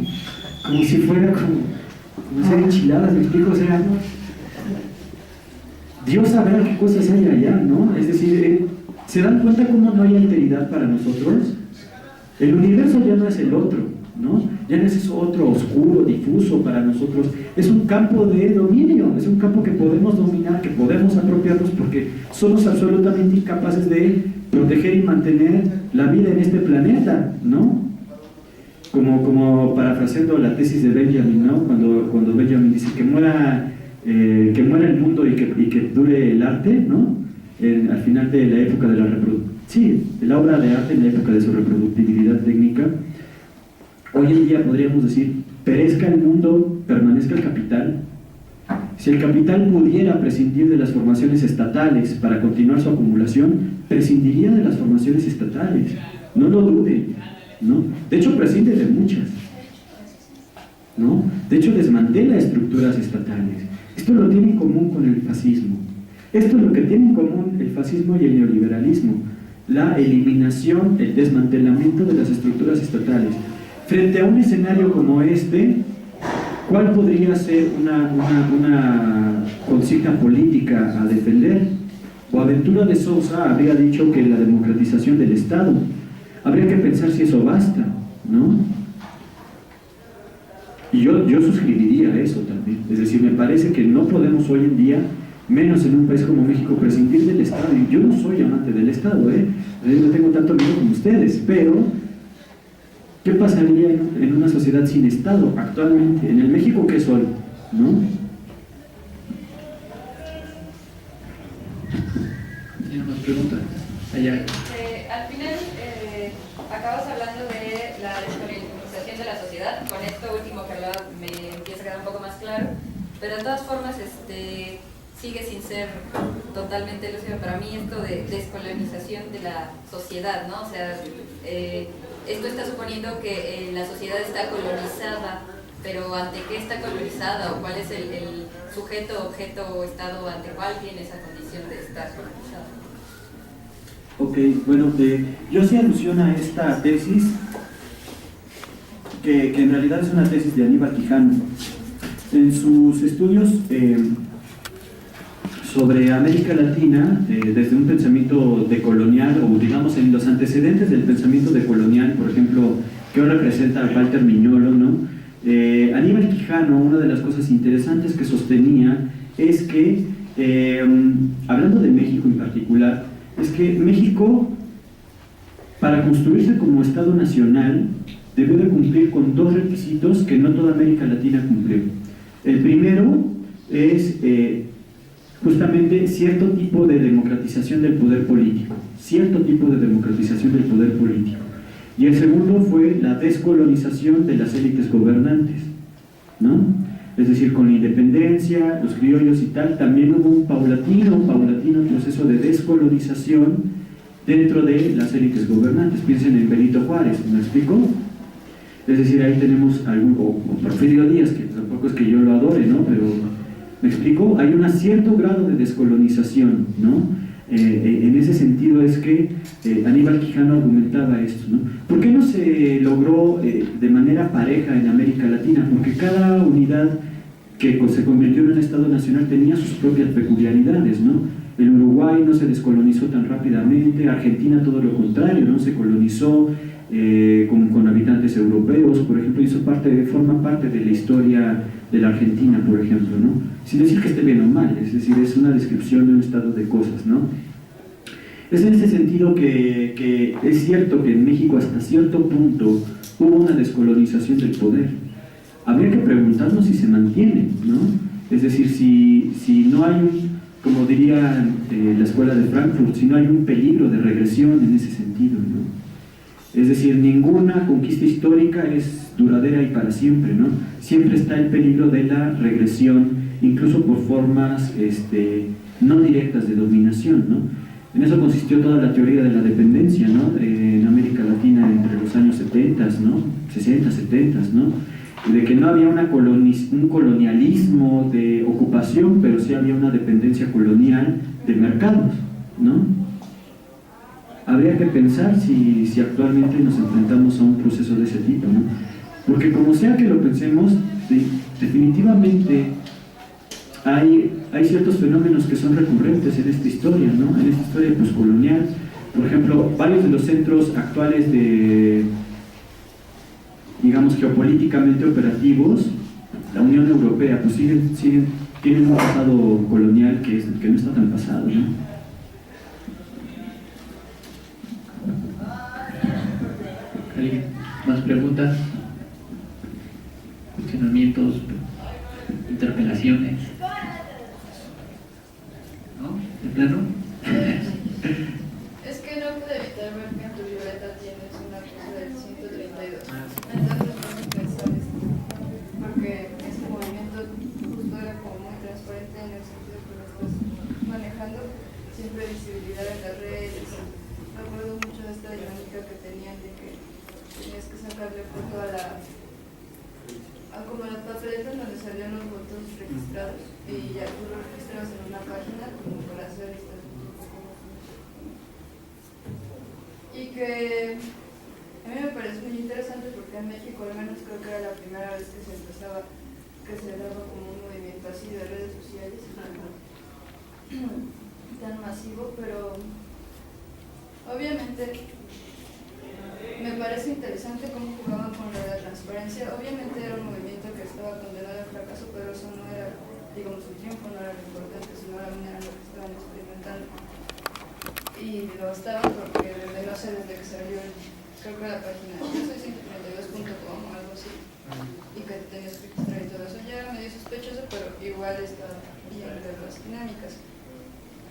Como si fuera como hacer enchiladas, ¿me explico? O sea, Dios sabrá qué cosas hay allá, ¿no? Es decir, ¿se dan cuenta cómo no hay alteridad para nosotros? El universo ya no es el otro, ¿no? Ya no es eso otro oscuro, difuso para nosotros. Es un campo de dominio, es un campo que podemos dominar, que podemos apropiarnos, porque somos absolutamente incapaces de proteger y mantener la vida en este planeta, ¿no? Como parafraseando la tesis de Benjamin, ¿no? Cuando Benjamin dice que muera el mundo y que dure el arte, ¿no? Al final de la época de la obra de arte en la época de su reproductibilidad técnica. Hoy en día podríamos decir, perezca el mundo, permanezca el capital. Si el capital pudiera prescindir de las formaciones estatales para continuar su acumulación, prescindiría de las formaciones estatales, no lo dude, ¿no? De hecho prescinde de muchas, ¿no? De hecho desmantela estructuras estatales. Esto lo tiene en común con el fascismo. Esto es lo que tiene en común el fascismo y el neoliberalismo: la eliminación, el desmantelamiento de las estructuras estatales. Frente a un escenario como este, ¿cuál podría ser una consigna política a defender? Boaventura de Sousa habría dicho que la democratización del Estado. Habría que pensar si eso basta, ¿no? Y yo suscribiría eso también. Es decir, me parece que no podemos hoy en día, menos en un país como México, prescindir del Estado. Y yo no soy amante del Estado, no tengo tanto miedo como ustedes, pero ¿qué pasaría en una sociedad sin Estado actualmente? En el México que es hoy, ¿no? ¿Tiene más preguntas? Allá. Al final, acabas hablando de la descolonización de la sociedad. Con esto último que hablaba me empieza a quedar un poco más claro, pero de todas formas sigue sin ser totalmente lúcido para mí esto de descolonización de la sociedad, ¿no? O sea, esto está suponiendo que la sociedad está colonizada, pero ¿ante qué está colonizada? ¿O cuál es el sujeto, objeto o estado ante cuál tiene esa condición de estar colonizada? Ok, bueno, yo hacía alusión a esta tesis, que en realidad es una tesis de Aníbal Quijano. En sus estudios sobre América Latina, desde un pensamiento decolonial, o digamos en los antecedentes del pensamiento decolonial, por ejemplo, que hoy representa a Walter Miñolo, ¿no? Aníbal Quijano, una de las cosas interesantes que sostenía es que, hablando de México en particular, es que México, para construirse como Estado nacional, debió de cumplir con dos requisitos que no toda América Latina cumplió. El primero es justamente cierto tipo de democratización del poder político, y el segundo fue la descolonización de las élites gobernantes, ¿no? Es decir, con la independencia, los criollos y tal, también hubo un paulatino proceso de descolonización dentro de las élites gobernantes. Piensen en Benito Juárez, ¿me explico? Es decir, ahí tenemos o Porfirio Díaz, que tampoco es que yo lo adore, ¿no? Pero, ¿me explico? Hay un cierto grado de descolonización, ¿no? En ese sentido es que Aníbal Quijano argumentaba esto, ¿no? ¿Por qué no se logró de manera pareja en América Latina? Porque cada unidad que se convirtió en un Estado nacional tenía sus propias peculiaridades, ¿no? El Uruguay no se descolonizó tan rápidamente, Argentina todo lo contrario, ¿no? Se colonizó con habitantes europeos, por ejemplo, forma parte de la historia de la Argentina, por ejemplo, ¿no? Sin decir que esté bien o mal, es decir, es una descripción de un estado de cosas, ¿no? Es en ese sentido que es cierto que en México hasta cierto punto hubo una descolonización del poder. Habría que preguntarnos si se mantiene, ¿no? Es decir, si no hay como diría la escuela de Frankfurt, si no hay un peligro de regresión en ese sentido, ¿no? Es decir, ninguna conquista histórica es duradera y para siempre, ¿no? Siempre está el peligro de la regresión, incluso por formas no directas de dominación, ¿no? En eso consistió toda la teoría de la dependencia, ¿no? En América Latina entre los años 70, ¿no? 60, 70, ¿no? De que no había un colonialismo de ocupación, pero sí había una dependencia colonial de mercados, ¿no? Habría que pensar si actualmente nos enfrentamos a un proceso de ese tipo, ¿no? Porque como sea que lo pensemos, definitivamente hay ciertos fenómenos que son recurrentes en esta historia, ¿no? En esta historia postcolonial. Por ejemplo, varios de los centros actuales de, digamos, geopolíticamente operativos, la Unión Europea, pues tienen un pasado colonial que no está tan pasado, ¿no? ¿Alguien más preguntas? ¿Cuestionamientos? ¿Interpelaciones? ¿No? ¿De plano? Es que no puedo evitar ver que en tu libreta tienes una cosa del 132. Entonces no me pensar esto. Porque este movimiento justo era como muy transparente en el sentido que lo estás manejando, siempre visibilidad en las redes. Me acuerdo mucho de esta dinámica que tenían de que tenías que sacarle foto a como la papeleta donde salían los votos registrados y ya tú lo registras en una página como para hacer esto. Y que a mí me parece muy interesante porque en México al menos creo que era la primera vez que se empezaba, que se daba como un movimiento así de redes sociales tan masivo, pero obviamente me parece interesante cómo jugaban con la transparencia. Obviamente era un movimiento que estaba condenado al fracaso, pero eso no era, digamos, su triunfo no era lo importante, sino la manera en la que estaban experimentando. Y lo estaban porque desde que salió, creo que la página, yo soy 132.com o algo así, y que tenías que registrar y todo eso, ya era medio sospechoso, pero igual estaba bien de las dinámicas.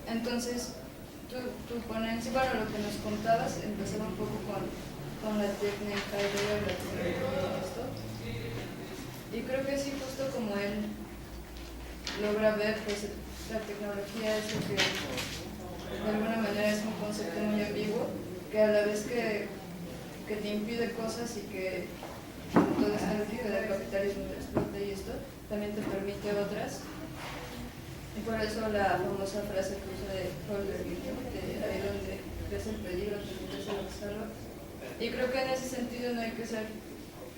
Entonces, tu ponencia, bueno, lo que nos contabas empezaba un poco con con la técnica y la tecnología y esto. Y creo que sí, justo como él logra ver, pues la tecnología es lo que de alguna manera es un concepto muy ambiguo, que a la vez que te impide cosas y que todo esta lógica del capitalismo te explota y esto, también te permite otras. Y por eso la famosa frase que usa de Holder, de ahí donde ves el peligro, te metes lo que salva. Y creo que en ese sentido no hay que ser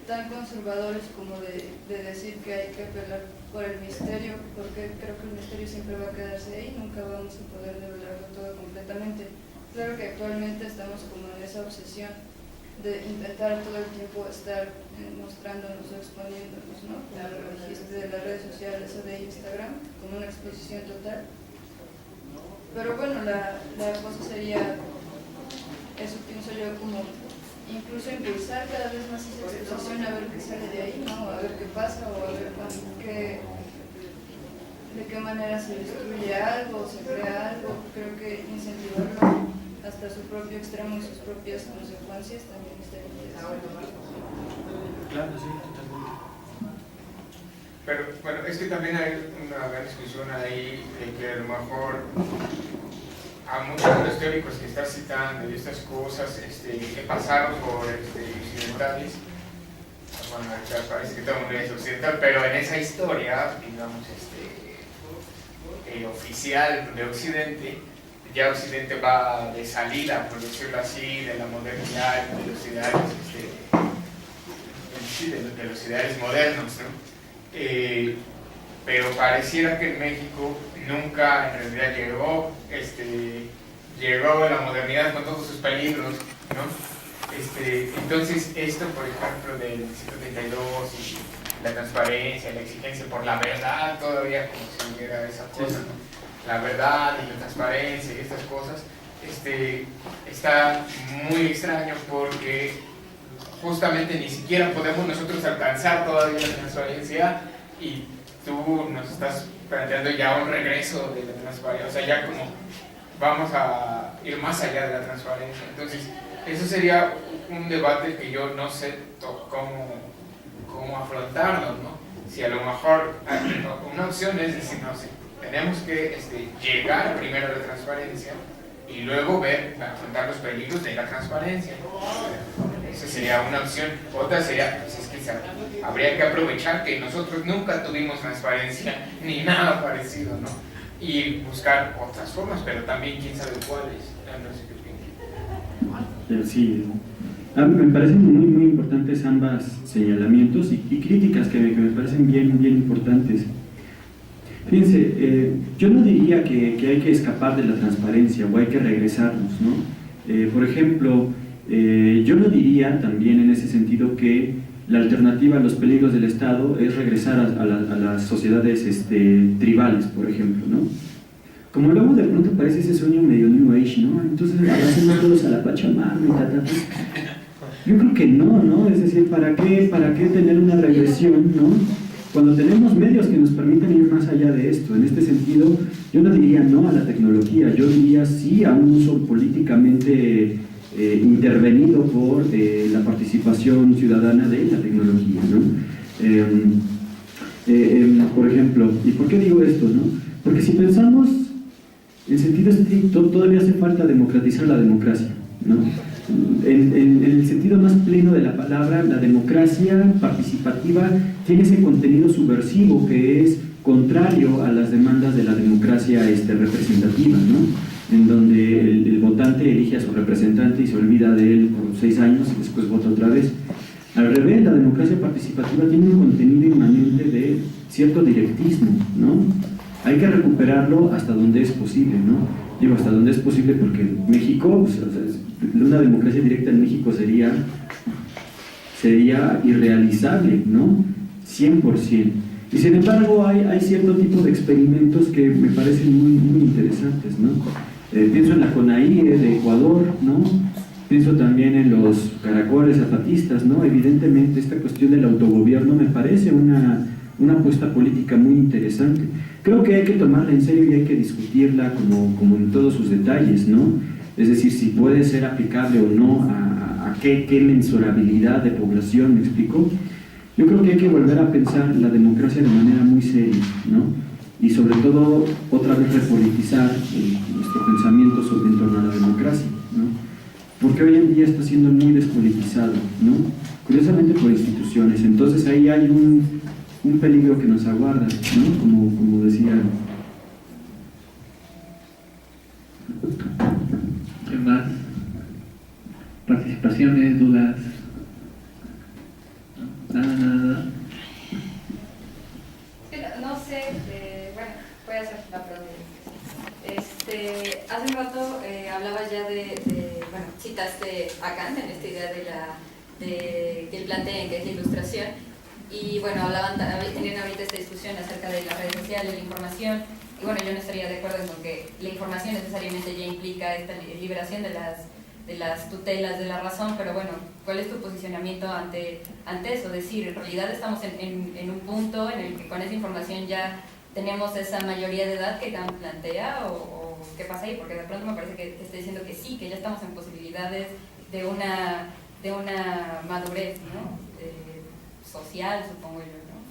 tan conservadores como de decir que hay que apelar por el misterio, porque creo que el misterio siempre va a quedarse ahí, nunca vamos a poder develarlo todo completamente. Claro que actualmente estamos como en esa obsesión de intentar todo el tiempo estar mostrándonos o exponiéndonos, ¿no? Como lo dijiste de las redes sociales o de Instagram, como una exposición total. Pero bueno, la cosa sería, eso pienso yo, como incluso impulsar cada vez más esa exposición, a ver qué sale de ahí, ¿no? A ver qué pasa o a ver de qué manera se destruye algo, se crea algo. Creo que incentivarlo hasta su propio extremo y sus propias consecuencias también está interesante. Claro, sí, totalmente. Pero bueno, es que también hay una gran discusión ahí de que a lo mejor a muchos de los teóricos que estás citando y estas cosas que pasaron por occidentales, bueno, parece que todo el mundo es occidental, pero en esa historia, digamos, oficial de Occidente, ya Occidente va de salida, por decirlo así, de la modernidad, de los ideales, de los ideales modernos, ¿no? Pero pareciera que en México nunca en realidad llegó la modernidad con todos sus peligros, ¿no? Entonces esto, por ejemplo, del 132 y la transparencia, la exigencia por la verdad, todavía como si hubiera esa cosa, ¿no? La verdad y la transparencia y estas cosas, está muy extraño porque justamente ni siquiera podemos nosotros alcanzar todavía la transparencia y tú nos estás planteando ya un regreso de la transparencia, o sea, ya como vamos a ir más allá de la transparencia. Entonces, eso sería un debate que yo no sé cómo afrontarlo, ¿no? Si a lo mejor una opción es decir, no sé, tenemos que llegar primero a la transparencia y luego afrontar los peligros de la transparencia. Esa sería una opción. Otra sería, pues es que habría que aprovechar que nosotros nunca tuvimos transparencia ni nada parecido, ¿no? Y buscar otras formas, pero también quién sabe cuáles. No sé qué piensas. Sí, me parecen muy importantes ambas señalamientos y críticas que me parecen bien importantes. Fíjense, yo no diría que hay que escapar de la transparencia o hay que regresarnos, ¿no? Por ejemplo, yo no diría también en ese sentido que la alternativa a los peligros del Estado es regresar a las sociedades tribales, por ejemplo, ¿no? Como luego de pronto parece ese sueño medio New Age, ¿no? Entonces abracemos todos a la Pachamama y pues, yo creo que no, es decir, ¿para qué tener una regresión, ¿no? Cuando tenemos medios que nos permiten ir más allá de esto. En este sentido, yo no diría no a la tecnología, yo diría sí a un uso políticamente intervenido por la participación ciudadana de la tecnología, ¿no? Por ejemplo, ¿y por qué digo esto, no? Porque si pensamos en sentido estricto, todavía hace falta democratizar la democracia, ¿no? En el sentido más pleno de la palabra, la democracia participativa tiene ese contenido subversivo que es contrario a las demandas de la democracia representativa, ¿no? En donde el votante elige a su representante y se olvida de él por 6 años y después vota otra vez. Al revés, la democracia participativa tiene un contenido inmanente de cierto directismo, ¿no? Hay que recuperarlo hasta donde es posible, ¿no? Digo, hasta donde es posible porque México, pues, una democracia directa en México sería irrealizable, ¿no? 100%. Y sin embargo hay cierto tipo de experimentos que me parecen muy interesantes, ¿no? Pienso en la CONAIE de Ecuador, ¿no? Pienso también en los caracoles zapatistas, ¿no? Evidentemente esta cuestión del autogobierno me parece una apuesta política muy interesante. Creo que hay que tomarla en serio y hay que discutirla como en todos sus detalles, ¿no? Es decir, si puede ser aplicable o no a qué mensurabilidad de población, ¿me explico? Yo creo que hay que volver a pensar la democracia de manera muy seria, ¿no? Y sobre todo, otra vez repolitizar nuestro pensamiento en torno a la democracia, ¿no? Porque hoy en día está siendo muy despolitizado, ¿no? Curiosamente por instituciones. Entonces ahí hay un peligro que nos aguarda, ¿no? Como decía. ¿Qué más? ¿Participaciones, dudas? Nada. No sé, bueno, voy a hacer la pregunta. Hace un rato hablabas ya bueno, citaste a Kant en esta idea que él plantea en que es la ilustración, y bueno, tenían ahorita esta discusión acerca de las redes sociales, la información, y bueno, yo no estaría de acuerdo con que la información necesariamente ya implica esta liberación de las tutelas de la razón, pero bueno, ¿cuál es tu posicionamiento ante eso? Es decir, en realidad estamos en un punto en el que con esa información ya tenemos esa mayoría de edad que Kant plantea, o qué pasa ahí, porque de pronto me parece que está diciendo que sí, que ya estamos en posibilidades de una madurez, ¿no? Social, supongo yo, ¿no?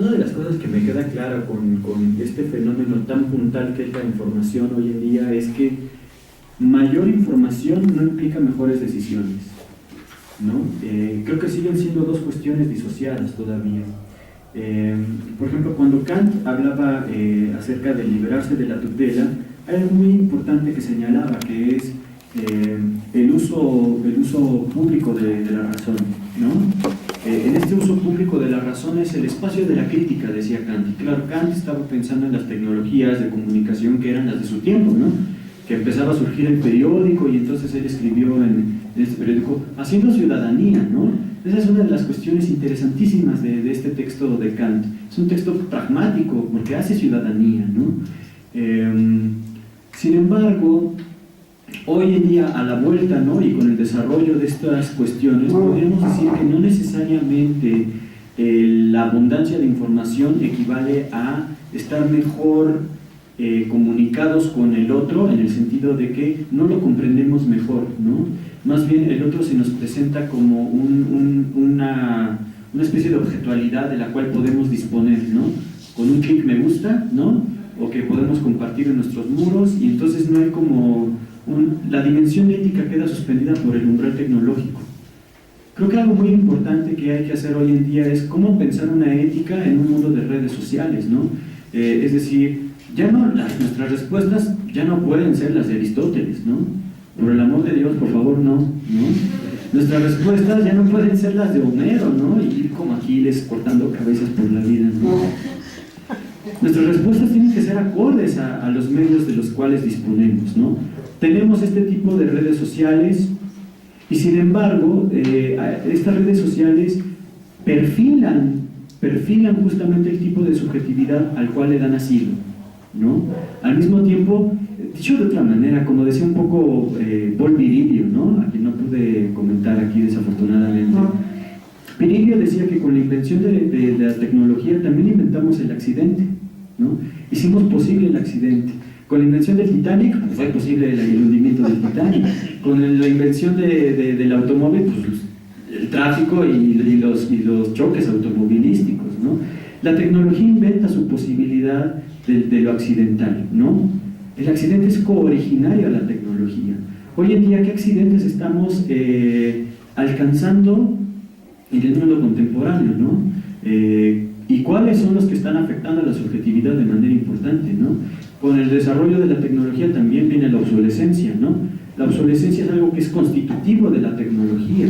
Una de las cosas que me queda clara con este fenómeno tan puntual que es la información hoy en día es que mayor información no implica mejores decisiones, ¿no? Creo que siguen siendo dos cuestiones disociadas todavía. Por ejemplo, cuando Kant hablaba acerca de liberarse de la tutela, hay algo muy importante que señalaba, que es el uso público de la razón, ¿no? En este uso público de la razón es el espacio de la crítica, decía Kant. Y claro, Kant estaba pensando en las tecnologías de comunicación que eran las de su tiempo, ¿no? Que empezaba a surgir el periódico, y entonces él escribió en este periódico haciendo ciudadanía, ¿no? Esa es una de las cuestiones interesantísimas de este texto de Kant. Es un texto pragmático porque hace ciudadanía, ¿no? Sin embargo, hoy en día, a la vuelta, ¿no? Y con el desarrollo de estas cuestiones, podríamos decir que no necesariamente la abundancia de información equivale a estar mejor comunicados con el otro, en el sentido de que no lo comprendemos mejor, ¿no? Más bien el otro se nos presenta como una especie de objetualidad de la cual podemos disponer, ¿no? Con un clic me gusta, ¿no? O que podemos compartir en nuestros muros, y entonces no hay como la dimensión ética queda suspendida por el umbral tecnológico. Creo que algo muy importante que hay que hacer hoy en día es cómo pensar una ética en un mundo de redes sociales, ¿no? Es decir, ya no, nuestras respuestas ya no pueden ser las de Aristóteles, ¿no? Por el amor de Dios, por favor, no. Nuestras respuestas ya no pueden ser las de Homero, ¿no? Y ir como Aquiles cortando cabezas por la vida, ¿no? Nuestras respuestas tienen que ser acordes a los medios de los cuales disponemos, ¿no? Tenemos este tipo de redes sociales, y sin embargo, estas redes sociales perfilan justamente el tipo de subjetividad al cual le dan asilo, ¿no? Al mismo tiempo, dicho de otra manera, como decía un poco Paul Virilio, ¿no? A quien no pude comentar aquí desafortunadamente. Virilio decía que con la invención de la tecnología también inventamos el accidente, ¿no? Hicimos posible el accidente. Con la invención del Titanic, pues fue posible el hundimiento del Titanic. Con la invención del automóvil, pues el tráfico y los choques automovilísticos, ¿no? La tecnología inventa su posibilidad de lo accidental, ¿no? El accidente es cooriginario a la tecnología. Hoy en día, ¿qué accidentes estamos alcanzando en el mundo contemporáneo, ¿no? ¿Y cuáles son los que están afectando a la subjetividad de manera importante, ¿no? Con el desarrollo de la tecnología también viene la obsolescencia, ¿no? La obsolescencia es algo que es constitutivo de la tecnología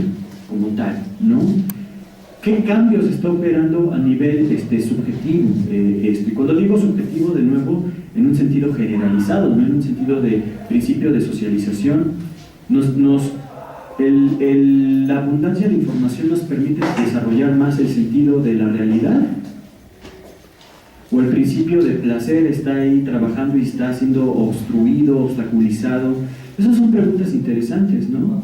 como tal, ¿no? ¿Qué cambios está operando a nivel subjetivo? Y cuando digo subjetivo, de nuevo, en un sentido generalizado, no en un sentido de principio de socialización, la abundancia de información nos permite desarrollar más el sentido de la realidad, o el principio de placer está ahí trabajando y está siendo obstruido, obstaculizado. Esas son preguntas interesantes, ¿no?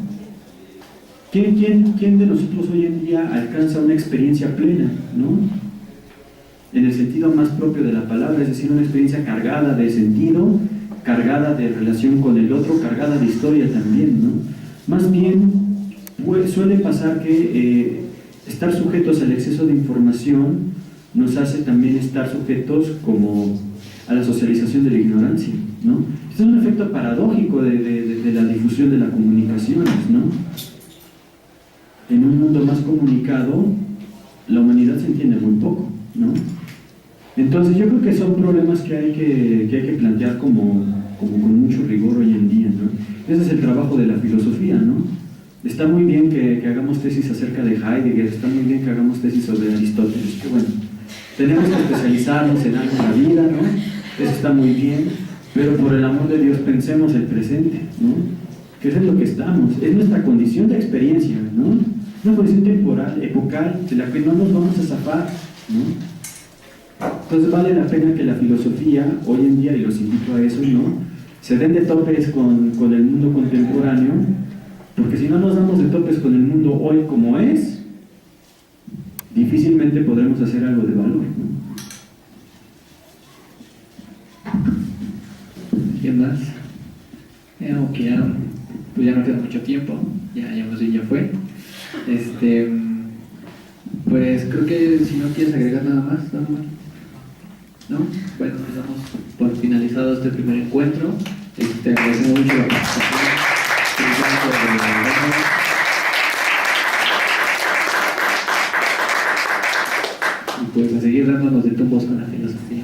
¿Quién de nosotros hoy en día alcanza una experiencia plena, ¿no? En el sentido más propio de la palabra, es decir, una experiencia cargada de sentido, cargada de relación con el otro, cargada de historia también, ¿no? Más bien, suele pasar que estar sujetos al exceso de información nos hace también estar sujetos como a la socialización de la ignorancia, ¿no? Este es un efecto paradójico de la difusión de las comunicaciones, ¿no? En un mundo más comunicado, la humanidad se entiende muy poco, ¿no? Entonces yo creo que son problemas que hay que plantear como con mucho rigor hoy en día, ¿no? Ese es el trabajo de la filosofía, ¿no? Está muy bien que hagamos tesis acerca de Heidegger, está muy bien que hagamos tesis sobre Aristóteles, que bueno, tenemos que especializarnos en algo en la vida, ¿no? Eso está muy bien, pero por el amor de Dios pensemos el presente, ¿no? Que es en lo que estamos, es nuestra condición de experiencia, ¿no? Una condición temporal, epocal, de la que no nos vamos a zafar, ¿no? Entonces vale la pena que la filosofía, hoy en día, y los invito a eso, ¿no? Se den de topes con el mundo contemporáneo, porque si no nos damos de topes con el mundo hoy como es, difícilmente podremos hacer algo de valor, ¿no? ¿Quién más? Aunque ya, pues ya no queda mucho tiempo, ya más bien ya fue. Pues creo que si no quieres agregar nada más, ¿no? Bueno, pues damos por finalizado este primer encuentro. Agradecemos mucho la participación. Y pues a seguir dándonos de tumbos con la filosofía.